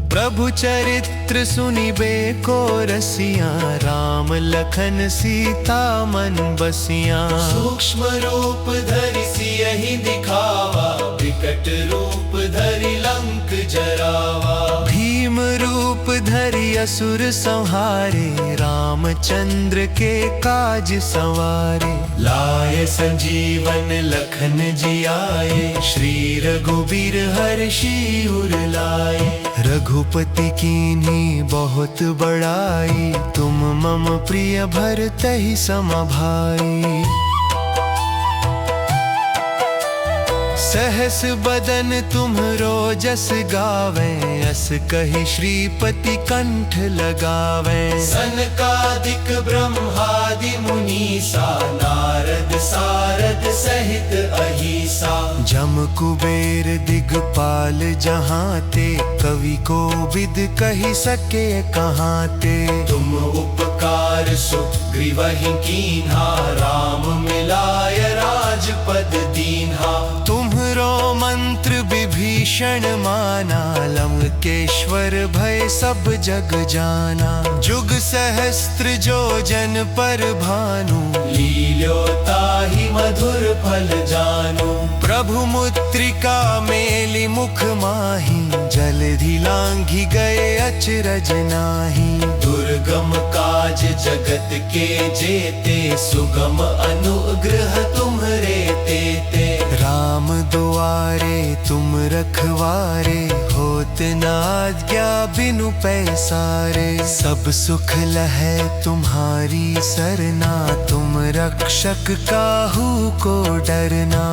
प्रभु चरित्र सुनिबे को रसिया, राम लखन सीता मन बसिया। सूक्ष्म रूप धरि सियहि दिखावा, विकट रूप धरि लंक जरावा। भीम रूप धरि असुर संहारे, रामचंद्र के काज संवारे। लाए संजीवन लखन जियाए, श्री रघुबीर हर्षि उर लाए। रघुपति कीन्ही बहुत बड़ाई, तुम मम प्रिय भरतहि सम भाई। सहस बदन तुम्हरो जस गावे, अस कहि श्रीपति कंठ लगावे। सनकादिक ब्रह्मादि मुनीसा, नारद सारद सहित अहिसा। जम कुबेर दिगपाल जहाँ ते, कवि को विद कहि सके कहाँ ते। तुम उपकार सुग्रीवहि कीन्हा, राम मिलाय राजपद दीन्हा। तुम्हरो मंत्र विभीषण विभीषण माना, लंकेश्वर भय सब जग जाना। जुग सहस्त्र जो जन पर भानु, लील्योता ही मधुर फल जानू। प्रभु मुद्रिका मेलि मुख माही, जलधि लांघि गए अचरज नाही। दुर्गम काज जगत के जेते, सुगम अनुग्रह तुम्हरे तेते। राम दुआरे तुम रखवारे, होत न आज्ञा बिनु पैसारे। सब सुख लहै तुम्हारी सरना, तुम रक्षक काहू को डरना।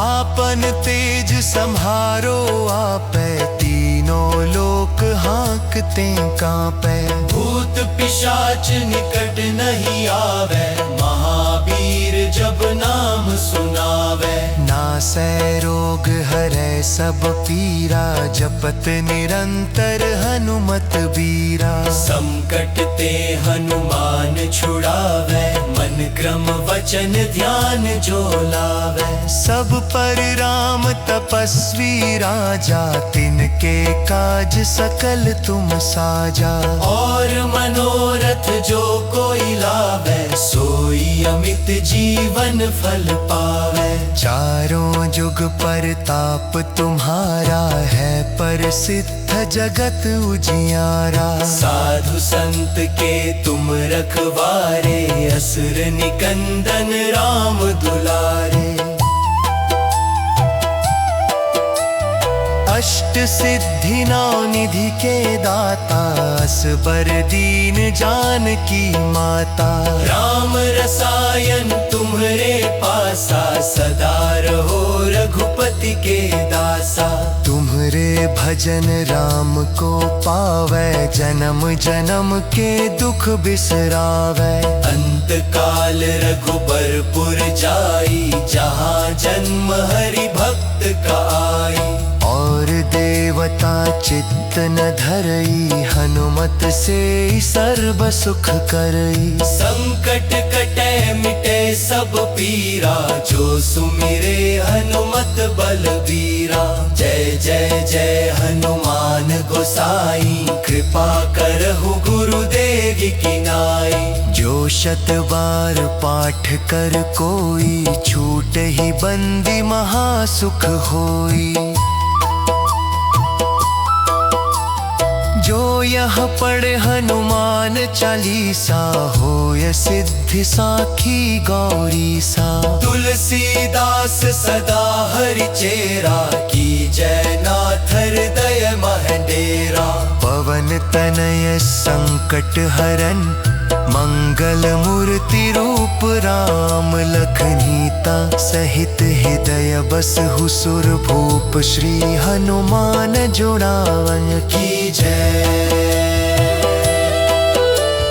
आपन तेज सम्हारो आपै, तीनों लोक हाँकते कांपै। भूत पिशाच निकट नहीं आवे, महावीर जब नाम सुनावे। नासै रोग हरै सब पीरा, जपत निरंतर हनुमत बीरा। संकट ते हनुमान छुड़ावे, मन क्रम वचन ध्यान जो लावे। सब पर राम तपस्वी राजा, तिनके काज सकल तुम साजा। और मनोरथ जो कोई लावे, सोई अमित जीवन फल पावे। चारों जुग परताप तुम्हारा है, प्रसिद्ध जगत उजियारा। साधु संत के तुम रखवारे, असुर निकंदन राम दुलारे। अष्ट सिद्धि नौ निधि के दाता, असबर दीन जानकी माता। राम रसायन तुम्हरे पासा, सदा रहो रघुपति के दासा। तुम्हरे भजन राम को पावै, जन्म जन्म के दुख बिसरावै। अंत काल रघुबरपुर जाई, जहाँ जन्म हरि भक्त का आई। और देवता चित्त न धरई, हनुमत से सर्व सुख करई। संकट कटे मिटे सब पीरा, जो सुमिरे हनुमत बलबीरा। जय जय जय हनुमान गोसाई, कृपा करहु गुरुदेव की नाई। जो शत बार पाठ कर कोई, छूट ही बंदी महासुख होई। जो यह पढ़े हनुमान चालीसा, होय सिद्धि साखी गौरी सा। तुलसीदास सदा हरि चेरा, की जय नाथ हृदय महडेरा। पवन तनय संकट हरन, मंगल मूर्ति रूप राम लखनीता। सहित हृदय बसहु सुर भूप, श्री हनुमान जुड़ावन की जय।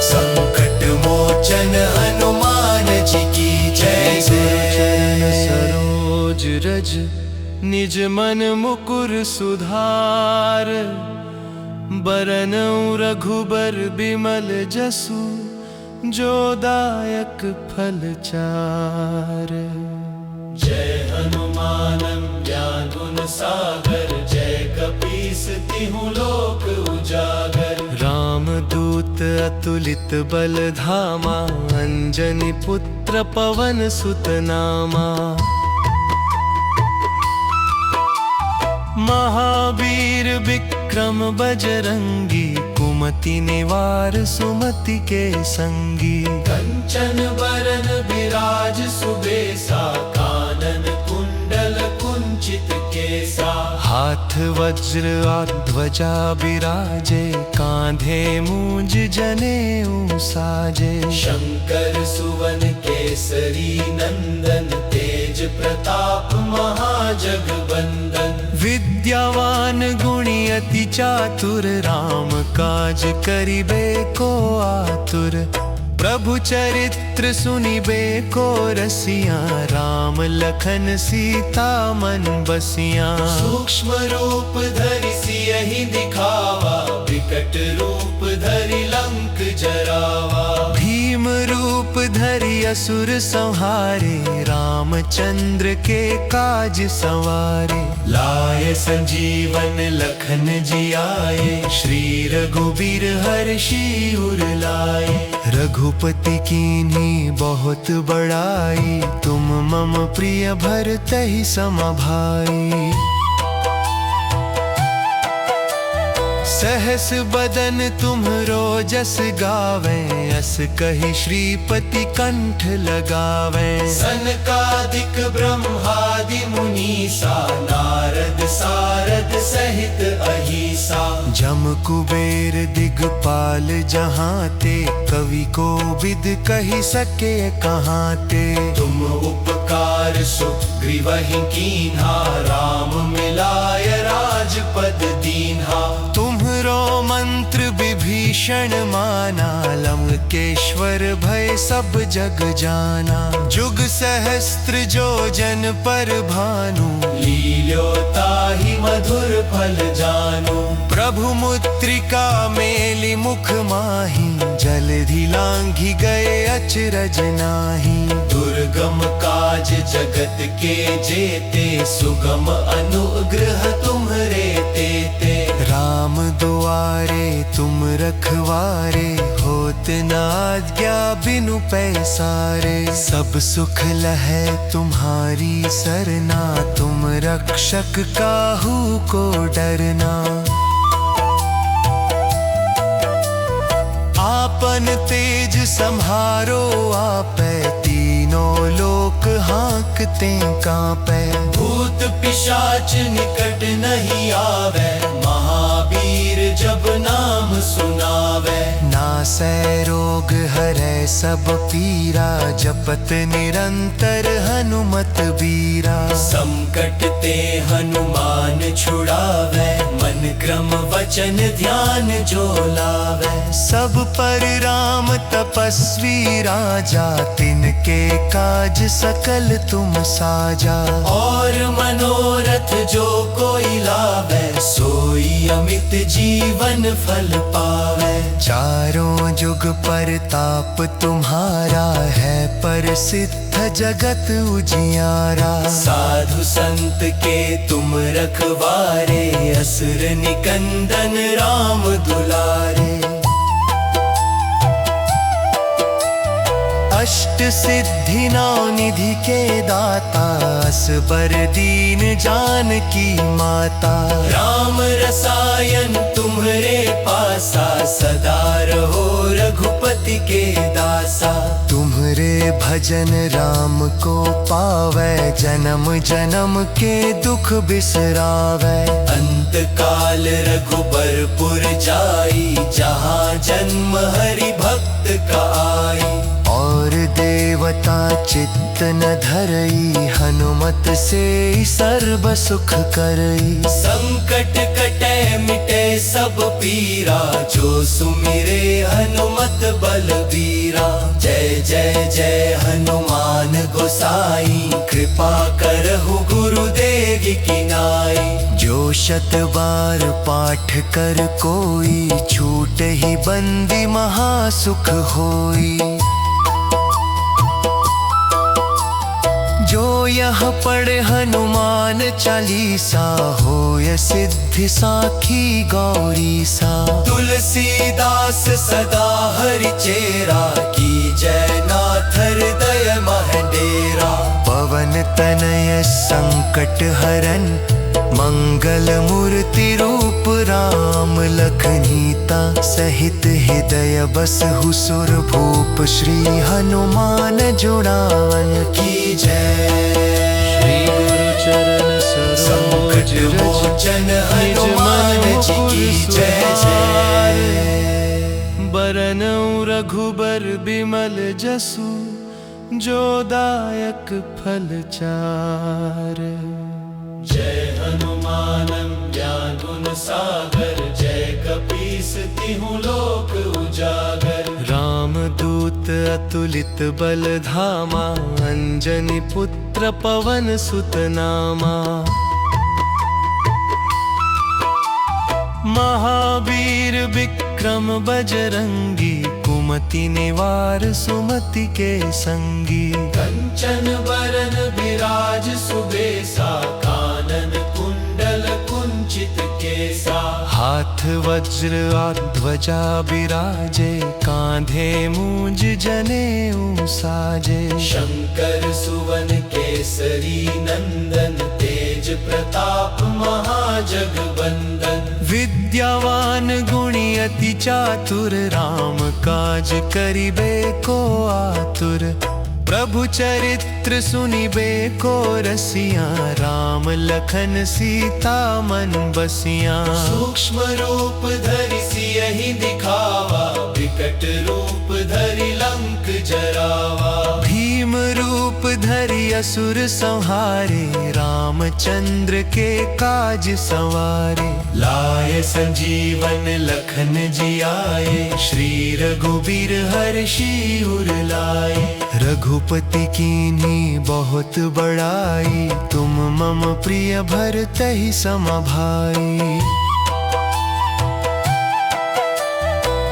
संकट मोचन हनुमान जी की जय जय। सरोज रज निज मन मुकुर सुधार, बरनउँ रघुबर बिमल जसु, जो दायक फल चार। जय हनुमानं ज्ञान गुण सागर, जय कपीस तिहु लोक उजागर। राम दूत अतुलित बल धामा, अंजनी पुत्र पवन सुत नामा। महावीर विक्रम बजरंगी, कुमति निवार सुमति के संगी। कंचन बरन विराज सुबेसा, कानन कुंडल कुंचित केसा। हाथ वज्र और ध्वजा बिराजे, कांधे मूंज जनेऊ साजे। शंकर सुवन केसरी नंदन, तेज प्रताप महाजगवंदन। विद्यावान गुणी अति चातुर, राम काज करिबे को आतुर। प्रभु चरित्र सुनिबे को रसिया, राम लखन सीता मन बसिया। सूक्ष्म रूप धरि सियहि दिखावा, विकट रूप धरि लंक जरावा। भीम रूप धरि असुर संहारे, रामचंद्र के काज संवारे। लाए संजीवन लखन जी आए, श्री रघुबीर हर्षि उर लाए। रघुपति कीन्ही बहुत बड़ाई, तुम मम प्रिय भरतहि सम भाई। सहस बदन तुम्हरो जस गावें, अस कहि श्रीपति कंठ लगावें। सनकादिक ब्रह्मादि मुनीसा, नारद सारद सहित अहिसा। जम कुबेर दिगपाल जहाँ ते, कवि को विद कही सके कहाँ ते। तुम उपकार सुग्रीवहि कीन्हा, राम मिलाय राजपद दीन्हा। तुम्हरो मंत्र विभीषण माना, लंकेश्वर भय सब जग जाना। जुग सहस्त्र जो जन पर भानु, लील्योताहि मधुर फल जानु। प्रभु मुद्रिका मेलि मुख माही, जलधि लांघि गए अचरज नाही। दुर्गम काज जगत के जेते, सुगम अनुग्रह तुम्हरे तेते। राम दुआरे तुम रखवारे, होत न आज्ञा बिनु पैसारे। सब सुख लहै तुम्हारी सरना, तुम रक्षक काहू को डरना। आपन तेज सम्हारो आपै, तीनों लोक हाँकते कांपै। भूत पिशाच निकट नहीं आवे, महावीर जब नाम सुनावे। नासै रोग हरै सब पीरा, जपत निरंतर हनुमत बीरा। संकट ते हनुमान छुड़ावे, मन क्रम वचन ध्यान जो लावे। सब पर राम तपस्वी राजा, तिनके काज सकल तुम साजा। और मनोरथ जो कोई लावे, सोई अमित जीवन फल पावे। चारों जुग परताप तुम्हारा है, प्रसिद्ध जगत उजियारा। साधु संत के तुम रखवारे, असुर निकंदन राम दुलारे। अष्ट सिद्धि नौ निधि के दाता, असबर दीन जानकी माता। राम रसायन तुम्हरे पासा, सदा रहो रघुपति के दासा। तुम्हरे भजन राम को पावै, जन्म जन्म के दुख बिसरावै। अंत काल रघुबरपुर जाई, जहाँ जन्म हरि भक्त का आई। और देवता चित्त न धरई, हनुमत से सर्व सुख करई। संकट कटे मिटे सब पीरा, जो सुमिरे हनुमत बलबीरा। जय जय जय हनुमान गोसाई, कृपा करहु गुरुदेव की नाई। जो शत बार पाठ कर कोई, छूट ही बंदी महासुख होई। जो यह पढ़े हनुमान चालीसा, होय सिद्धि साखी गौरी सा। तुलसीदास सदा हरि चेरा, की जय नाथ हृदय महडेरा। पवन तनय संकट हरन, मंगल मूर्ति रूप राम लखनीता। सहित हृदय बसहु सुर भूप, श्री हनुमान जुड़ावन की जय। श्री गुरु चरण सरोज मोचन हनुमान जी की जय जय। बरनउँ रघुबर बिमल जसु, जो दायक फल चार। जय हनुमानं ज्ञान गुण सागर, जय कपीस तिहु लोक उजागर। रामदूत अतुलित बल धामा, अंजनी पुत्र पवन सुत नामा। महावीर विक्रम बजरंगी, कुमति सुमति निवार सुमति के संगी। कंचन बरन विराज सुबेसा, कानन कुंडल कुंचित केसा। हाथ वज्र और ध्वजा बिराजे, कांधे मूंज जनेऊ साजे। शंकर सुवन केसरी नंदन, तेज प्रताप महाजगवंदन। विद्यावान गुणी अति चातुर, राम काज करिबे को आतुर। प्रभु चरित्र सुनिबे को रसिया, राम लखन सीता मन बसिया। सूक्ष्म रूप धरि सियहि दिखावा, विकट रूप धरि लंक जरावा। भीम रूप धरि असुर संहारे, रामचंद्र के काज संवारे। लाए संजीवन लखन जियाए, श्री रघुबीर हर्षि उर लाए। रघुपति कीन्ही बहुत बड़ाई, तुम मम प्रिय भरतहि सम भाई।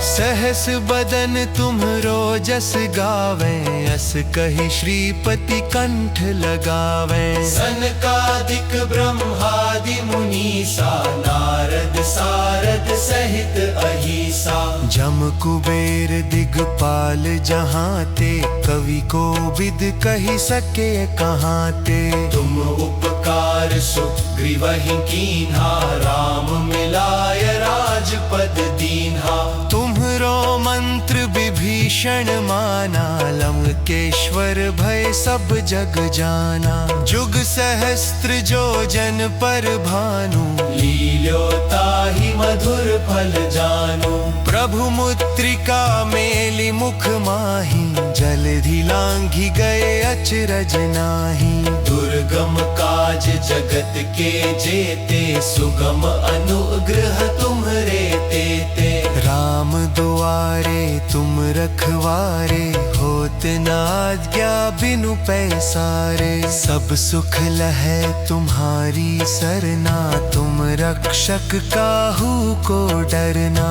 सहस बदन तुम्हरो जस गावे, अस कहि श्रीपति कंठ लगावे। सनकादिक ब्रह्मादि मुनीसा, नारद सारद सहित अहिसा। जम कुबेर दिगपाल जहाँ ते, कवि को विद कहि सके कहाँ ते। तुम उपकार सुग्रीवहि कीन्हा, राम मिलाय राजपद दीन्हा। तुम्हरो मंत्र विभीषण माना, लंकेश्वर भय सब जग जाना। जुग सहस्त्र जो जन पर भानु, लील्योताहि मधुर फल जानु। प्रभु मुद्रिका मेलि मुख माही, जलधि लांघि गए अचरज नाही। दुर्गम काज जगत के जेते, सुगम अनुग्रह तुम्हरे तेते। राम दुआरे तुम रखवारे, होत न आज्ञा बिनु पैसारे। सब सुख लहै तुम्हारी सरना, तुम रक्षक काहू को डरना।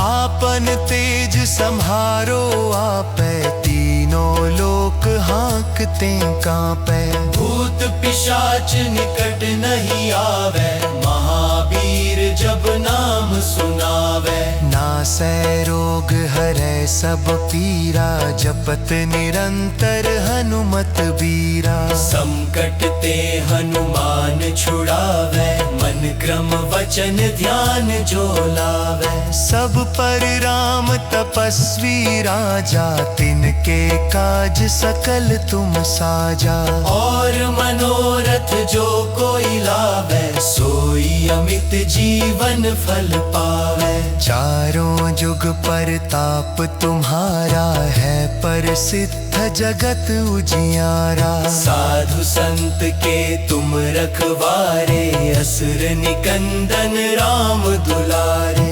आपन तेज सम्हारो आपै, तीनों लोक हाँकते कांपै। भूत पिशाच निकट नहीं आवे, महावीर जब नाम सुनावे। नासै रोग हरै सब पीरा, जपत निरंतर हनुमत बीरा। संकट ते हनुमान छुड़ावे, मन क्रम वचन ध्यान जो लावे। सब पर राम तपस्वी राजा, तिनके काज सकल तुम साजा। और मनोरथ जो कोई लावे, सोई अमित जीवन फल पावे। चारों जुग परताप तुम्हारा है, प्रसिद्ध जगत उजियारा। साधु संत के तुम रखवारे, असुर निकंदन राम दुलारे।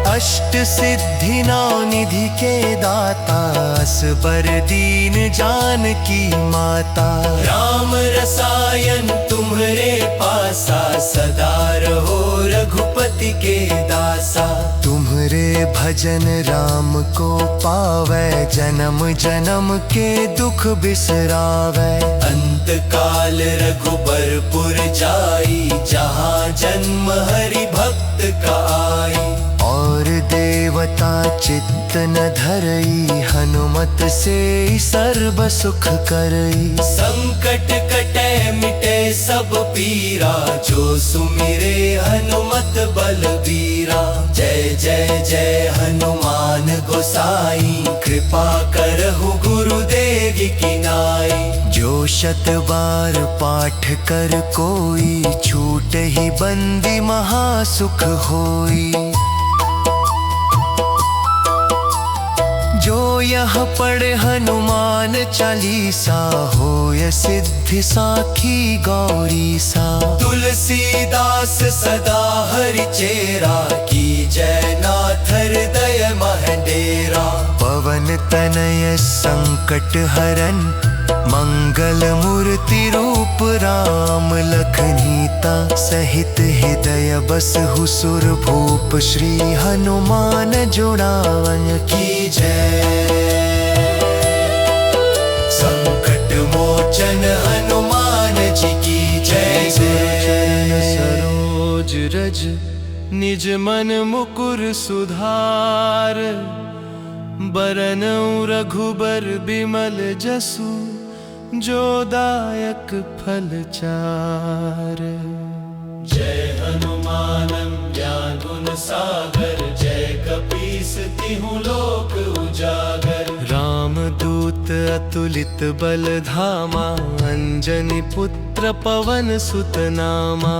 अष्ट सिद्धि नौ निधि के दाता, असबर दीन जानकी माता। राम रसायन तुम्हरे पासा, सदा रहो रघुपति के दासा। तुम्हरे भजन राम को पावै, जन्म जन्म के दुख बिसरावै। अंत काल रघुबरपुर जाई, जहाँ जन्म हरि भक्त का आई। और देवता चित्त न धरई, हनुमत से सर्व सुख करई। संकट कटे मिटे सब पीरा, जो सुमिरे हनुमत बलबीरा। जय जय जय हनुमान गोसाई, कृपा करहु गुरुदेव की नाई। जो शत बार पाठ कर कोई, छूट ही बंदी महासुख होई। जो यह पढ़े हनुमान चालीसा, होय सिद्धि साखी गौरी सा। तुलसीदास सदा हरि चेरा, की जय नाथ हृदय मह डेरा। पवन तनय संकट हरन, मंगल मूर्ति रूप राम लखनीता सहित हृदय बसहु सुर भूप श्री हनुमान जुड़ावन की जय। संकट मोचन हनुमान जी की जय जय। सरोज रज निज मन मुकुर सुधार बरनउँ रघुबर बिमल जसु जो दायक फल चार। जय हनुमान ज्ञान गुण सागर जय कपीस तिहु लोक उजागर। रामदूत अतुलित बल धामा अंजनी पुत्र पवन सुत नामा।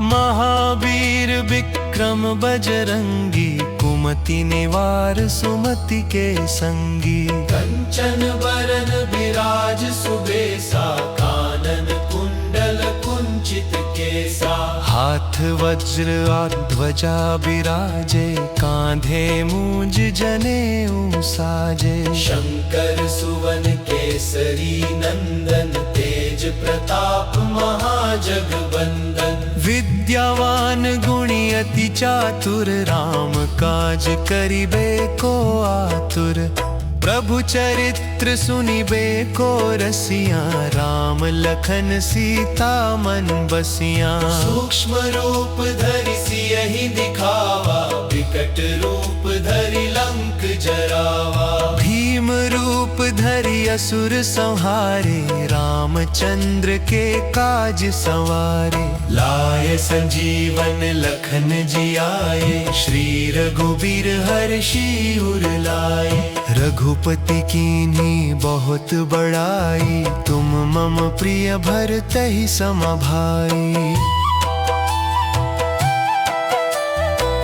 महावीर विक्रम बजरंगी कुमति निवार सुमति के संगी। कंचन बरन विराज सुबेसा कानन कुंडल कुंचित केसा। हाथ वज्र और ध्वजा बिराजे कांधे मूंज जनेऊ साजे। शंकर सुवन केसरी नंदन तेज प्रताप महाजगवंदन। विद्यावान गुणी अति चातुर राम काज करिबे को आतुर। प्रभु चरित्र सुनिबे को रसिया राम लखन सीता मन बसिया। सूक्ष्म रूप धरि सियहि दिखावा विकट रूप धरि लंक जरावा। भीम रूप धरि असुर संहारे रामचंद्र के काज संवारे। लाए संजीवन लखन जियाए श्री रघुबीर हर्षि उर लाए। रघुपति कीन्ही बहुत बड़ाई तुम मम प्रिय भरतहि सम भाई।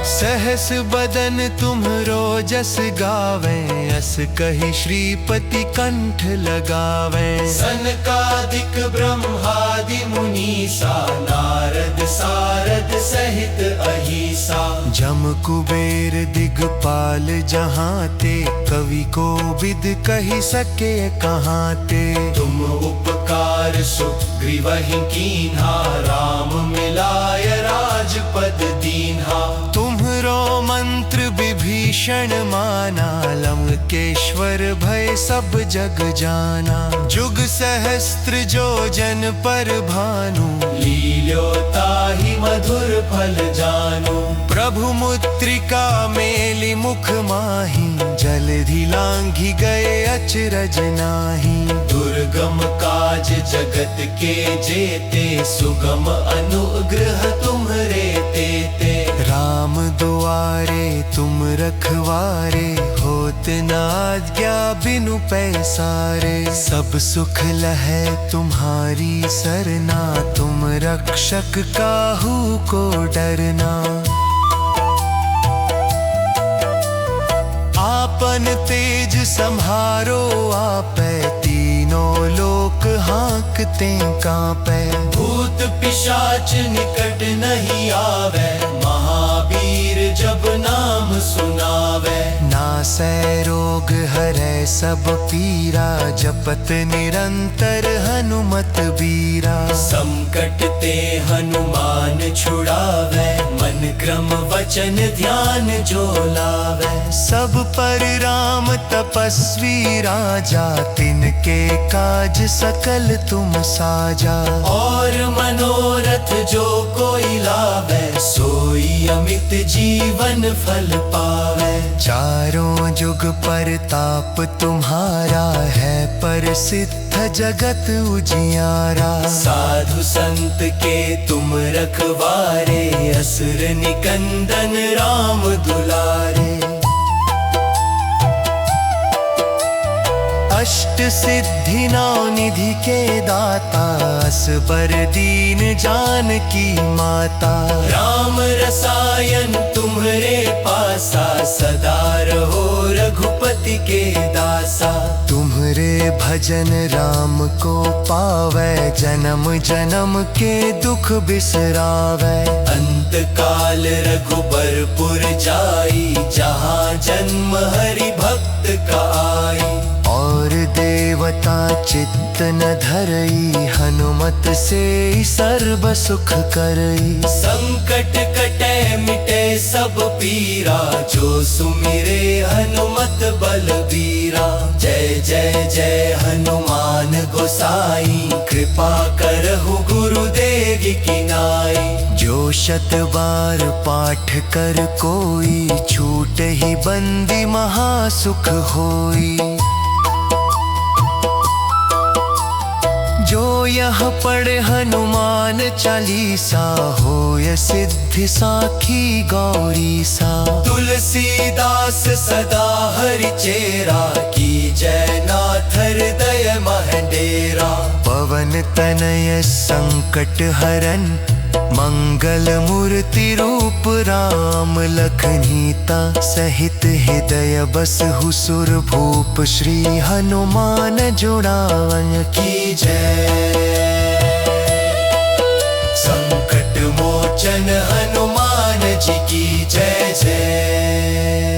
सहस बदन तुम्हरो जस गावे अस कहि श्रीपति कंठ लगावे। सनकादिक ब्रह्मादि मुनीसा नारद सारद सहित अहिसा। जम कुबेर दिगपाल जहाँ ते कवि को विद कहि सके कहाँ ते। तुम उपकार सुग्रीवहि कीन्हा राम मिलाय राजपद दीन्हा। तुम्हरो मंत्र विभीषण माना लंकेश्वर भय सब जग जाना। जुग सहस्त्र जो जन पर भानु लील्योताहि मधुर फल जानु। प्रभु मुद्रिका मेलि मुख माहि जलधि लांघि गए अचरज नाहि। दुर्गम काज जगत के जेते सुगम अनुग्रह तुम्हरे तेते। राम दुआरे तुम रखवारे होत न आज्ञा बिनु पैसारे। सब सुख लहै तुम्हारी सरना तुम रक्षक काहू को डरना। आपन तेज सम्हारो आपै तीनों लोक हाँकते कांपै। भूत पिशाच निकट नहीं आवे महावीर जब नाम सुनावे। नासै रोग हरै सब पीरा जपत निरंतर हनुमत बीरा। संकट ते हनुमान छुड़ावे मन क्रम वचन ध्यान जो लावे। सब पर राम तपस्वी राजा तिनके काज सकल तुम साजा। और मनोरथ जो कोई लावे सोई अमित जीवन फल पावे। चारों जुग परताप तुम्हारा है प्रसिद्ध जगत उजियारा। साधु संत के तुम रखवारे असुर निकंदन राम दुलारे। अष्ट सिद्धि नौ निधि के दाता असबर दीन जानकी माता। राम रसायन तुम्हरे पासा सदा रहो रघुपति के दासा। तुम्हरे भजन राम को पावै जन्म जन्म के दुख बिसरावै। अंत काल रघुबरपुर जाई जहाँ जन्म हरि भक्त का आई। और देवता चित्त न धरई, हनुमत से सर्व सुख करई। संकट कटे मिटे सब पीरा, जो सुमिरे हनुमत बलबीरा। जय जय जय हनुमान गोसाई, कृपा करहु गुरुदेव की नाई। जो शत बार पाठ कर कोई, छूट ही बंदी महासुख होई। जो यह पढ़े हनुमान चालीसा, होय सिद्धि साखी गौरी सा। तुलसीदास सदा हरि चेरा, की जय नाथ हृदय महडेरा। पवन तनय संकट हरन, मंगल मूर्ति रूप राम लखनीता। सहित हृदय बसहु सुर भूप, श्री हनुमान जुड़ावन की जय। संकट मोचन हनुमान जी की जय जय।